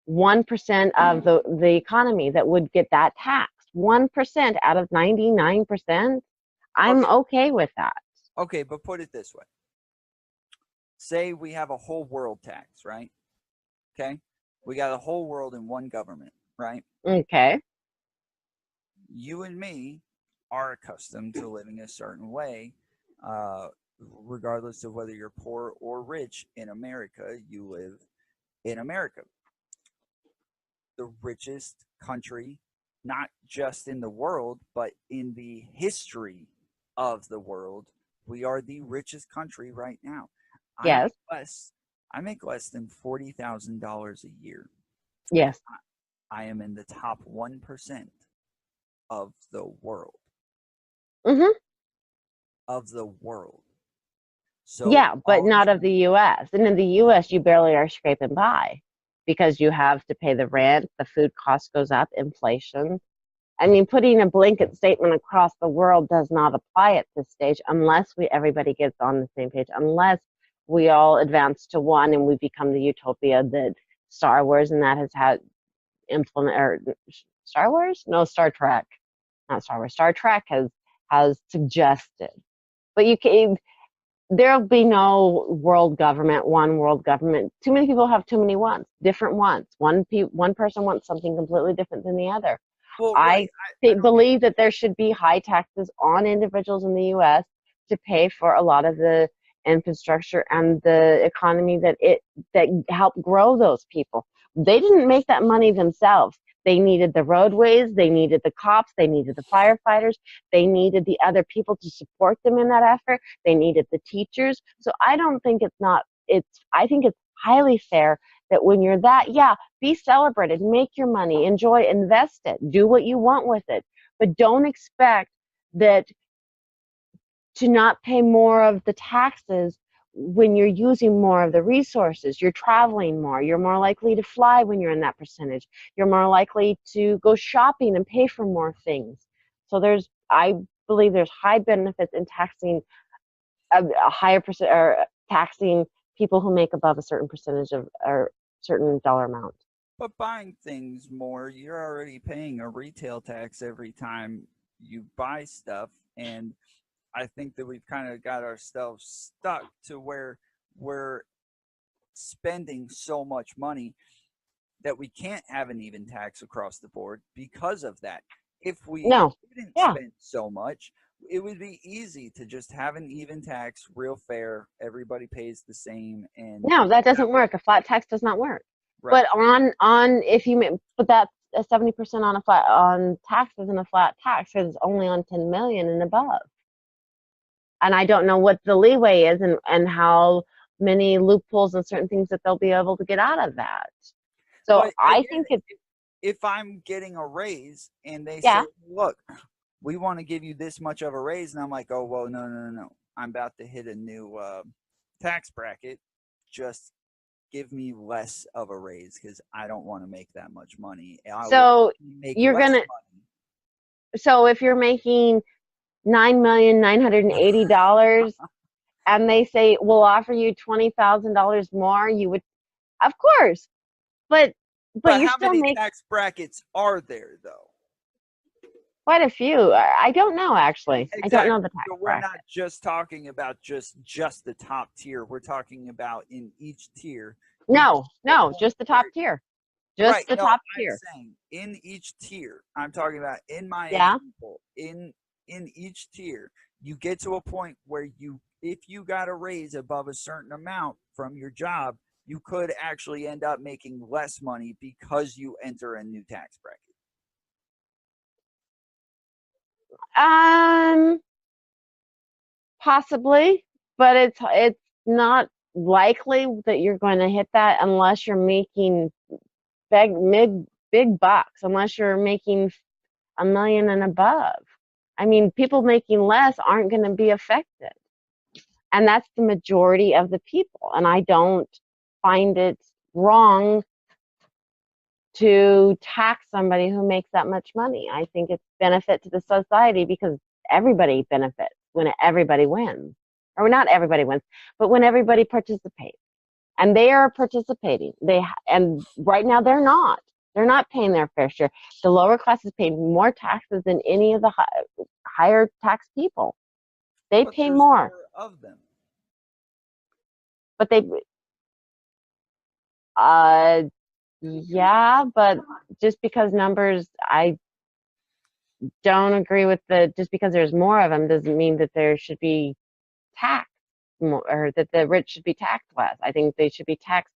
1% of the economy that would get that tax. 1% out of 99%. I'm okay with that. Okay, but put it this way. Say we have a whole world tax, right? Okay. We got a whole world in one government, right? Okay. You and me are accustomed to living a certain way, regardless of whether you're poor or rich in America. You live in America, the richest country, not just in the world, but in the history of the world. We are the richest country right now. Yes. I make less than $40,000 a year. Yes. I am in the top 1% of the world. Mm-hmm. Of the world. So yeah, but not of the U.S. And in the U.S., you barely are scraping by because you have to pay the rent, the food cost goes up, inflation. I mean, putting a blanket statement across the world does not apply at this stage unless everybody gets on the same page, unless we all advance to one and we become the utopia that Star Wars and that has had Star Wars? No, Star Trek. Not Star Wars. Star Trek has suggested. But there'll be no world government, one world government. Too many people have too many wants, different wants. One person wants something completely different than the other. Well, right. I believe that there should be high taxes on individuals in the U.S. to pay for a lot of the infrastructure and the economy that helped grow those people. They didn't make that money themselves. They needed the roadways, they needed the cops, they needed the firefighters, they needed the other people to support them in that effort, they needed the teachers. So I don't think I think it's highly fair that when you're be celebrated, make your money, enjoy, invest it, do what you want with it. But don't expect that to not pay more of the taxes when you're using more of the resources, you're traveling more, you're more likely to fly when you're in that percentage, you're more likely to go shopping and pay for more things. So I believe there's high benefits in taxing a higher percent, or taxing people who make above a certain percentage of, or certain dollar amount. But buying things more, you're already paying a retail tax every time you buy stuff. And I think that we've kind of got ourselves stuck to where we're spending so much money that we can't have an even tax across the board because of that. If we No. didn't Yeah. spend so much, it would be easy to just have an even tax, real fair. Everybody pays the same, and No, that doesn't work. A flat tax does not work. right. But on if you but that's a 70% on a flat on taxes and a flat tax is only on 10 million and above. And I don't know what the leeway is and how many loopholes and certain things that they'll be able to get out of that. So But I again, think it's, if I'm getting a raise and they yeah. say, look, we want to give you this much of a raise, and I'm like, oh, well, no. I'm about to hit a new tax bracket. Just give me less of a raise because I don't want to make that much money. I So make you're less gonna, money. so if you're making $9,980 and they say we'll offer you $20,000 more, you would, of course, but But you how still many make tax brackets are there, though? quite a few. I don't know, actually. I don't know Exactly. the tax So we're bracket. not just talking about just the top tier. We're talking about in each tier. No, just the top tier. Just Right. the No, top I'm tier. saying in each tier. I'm talking about in my Yeah. example. In each tier, you get to a point where if you got a raise above a certain amount from your job, you could actually end up making less money because you enter a new tax bracket. Possibly, but it's not likely that you're going to hit that unless you're making big bucks, unless you're making $1 million and above. I mean, people making less aren't going to be affected. And that's the majority of the people. And I don't find it wrong to tax somebody who makes that much money. I think it's benefit to the society because everybody benefits when everybody wins. Or not everybody wins, but when everybody participates. And they are participating. And right now they're not. They're not paying their fair share. The lower classes pay more taxes than any of the higher tax people. They But pay there's more. of them. But yeah, but just because numbers, I don't agree with just because there's more of them doesn't mean that there should be taxed more, or that the rich should be taxed less. I think they should be taxed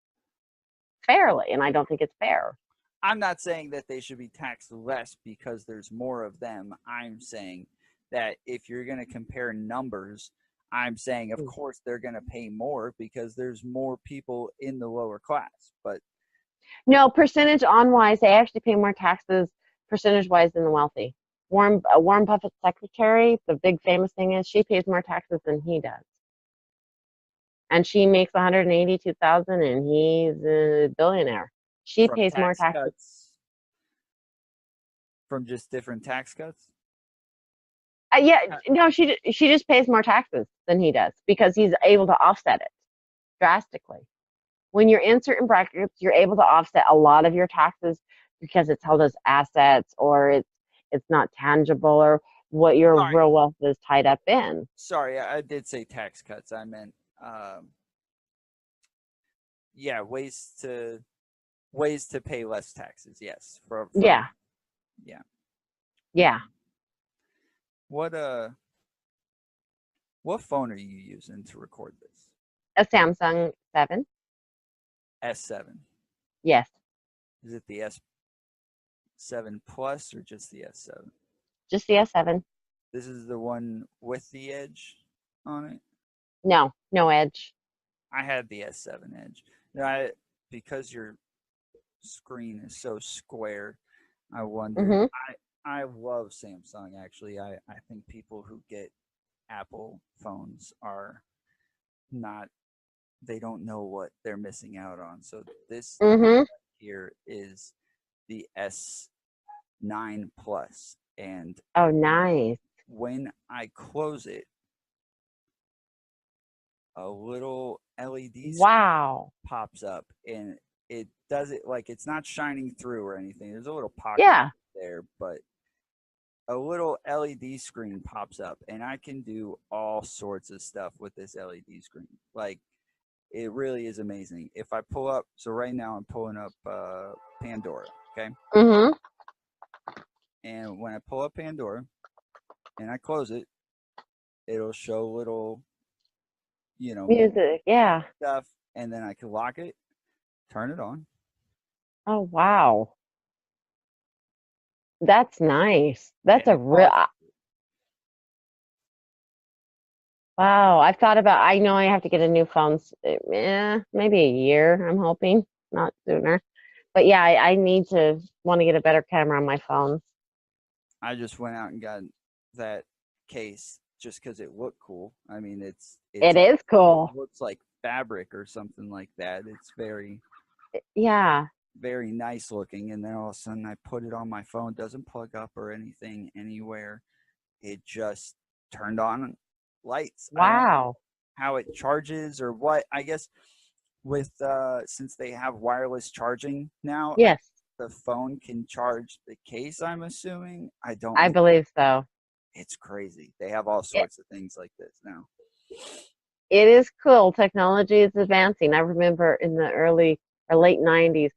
fairly, and I don't think it's fair. I'm not saying that they should be taxed less because there's more of them. I'm saying that if you're going to compare numbers, I'm saying, of course, they're going to pay more because there's more people in the lower class. But no, percentage on wise, they actually pay more taxes percentage wise than the wealthy. Warren Buffett's secretary, the big famous thing is she pays more taxes than he does. And she makes 182,000 and he's a billionaire. She from pays more tax taxes. cuts, from just different tax cuts. Yeah, no, she just pays more taxes than he does because he's able to offset it drastically. When you're in certain brackets, you're able to offset a lot of your taxes because it's held as assets, or it's not tangible, or what your real wealth is tied up in. Sorry, I did say tax cuts. I meant, yeah, ways to pay less taxes. Yes, Yeah, yeah. yeah. What phone are you using to record this? A Samsung 7. S7. Yes, Is it the S7 Plus or just the S7? just the S7. This is the one with the edge on it. No edge. I had the S7 Edge. Because your screen is so square, I wondered. Mm-hmm. I love Samsung, actually. I think people who get Apple phones are not they don't know what they're missing out on. So this Mm-hmm. here is the S9 Plus, and Oh, nice. when I close it, a little LED screen Wow. pops up, and it does it like it's not shining through or anything. There's a little pocket Yeah. there, but a little LED screen pops up, and I can do all sorts of stuff with this LED screen. Like, it really is amazing. If I pull up, so right now I'm pulling up Pandora, okay? Mm-hmm. And when I pull up Pandora and I close it, it'll show little, Music. Yeah. stuff, and then I can lock it, turn it on. Oh, wow. That's nice. That's And a it real. pauses. Wow. I've thought about. I know I have to get a new phone. Maybe a year. I'm hoping, not sooner. But yeah, I need to want to get a better camera on my phone. I just went out and got that case just because it looked cool. I mean, It all, is cool. it looks like fabric or something like that. It's very, Yeah. very nice looking. And then all of a sudden I put it on my phone, doesn't plug up or anything anywhere. It just turned on lights. I don't know Wow. how it charges or what. I guess with since they have wireless charging now, Yes, the phone can charge the case, I'm assuming. I don't I know. believe so. It's crazy. They have all It, sorts of things like this now. it is cool. Technology is advancing. I remember in the early or late 90s,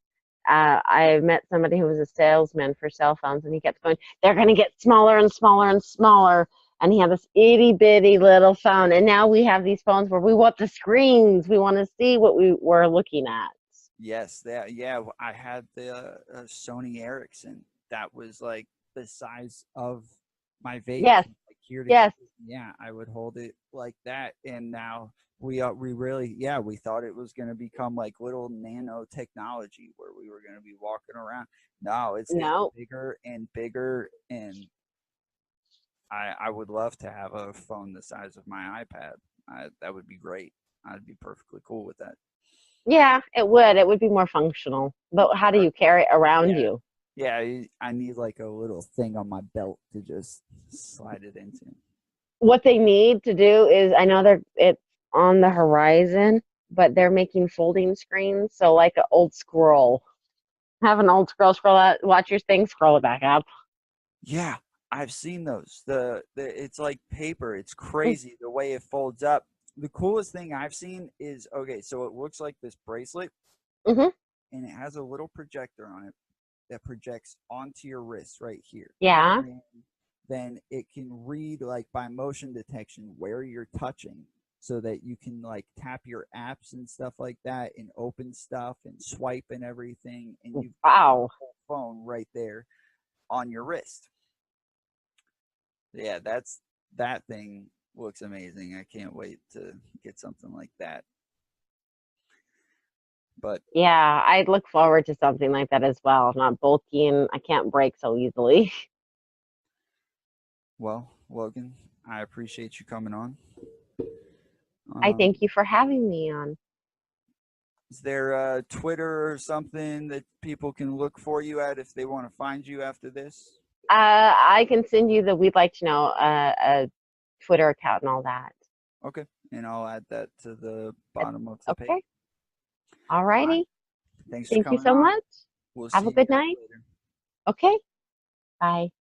I met somebody who was a salesman for cell phones, and he kept going, they're going to get smaller and smaller and smaller. And he had this itty bitty little phone. And now we have these phones where we want the screens. We want to see what we were looking at. Yes, that yeah. I had the Sony Ericsson that was like the size of my vape, Yes, from, like here to yes. yeah. I would hold it like that, and now we really we thought it was going to become like little nanotechnology where we were going to be walking around. No, it's getting No. bigger and bigger, and I would love to have a phone the size of my iPad. That would be great. I'd be perfectly cool with that. Yeah, it would. It would be more functional. But how do you carry it around Yeah. you? Yeah, I need like a little thing on my belt to just slide it into. What they need to do is, I know it's on the horizon, but they're making folding screens. So like an old scroll. Have an old scroll out, watch your thing, scroll it back up. Yeah, I've seen those. The it's like paper. It's Mm, crazy the way it folds up. The coolest thing I've seen is okay, so it looks like this bracelet mhm. and it has a little projector on it that projects onto your wrist right here. Yeah. And then it can read like by motion detection where you're touching so that you can like tap your apps and stuff like that and open stuff and swipe and everything, and you've got your Wow. whole phone right there on your wrist. Yeah, that thing looks amazing. I can't wait to get something like that. But Yeah, I'd look forward to something like that as well. Not bulky, and I can't break so easily. well, Logan, I appreciate you coming on. I Um, thank you for having me on. is there a Twitter or something that people can look for you at if they want to find you after this? I can send you the we'd like to know a Twitter account and all that. Okay, and I'll add that to the bottom of the page. Okay. All All right. righty. Thanks for Thank you coming so on. much. We'll Have see a you good guys night. later. Okay. Bye.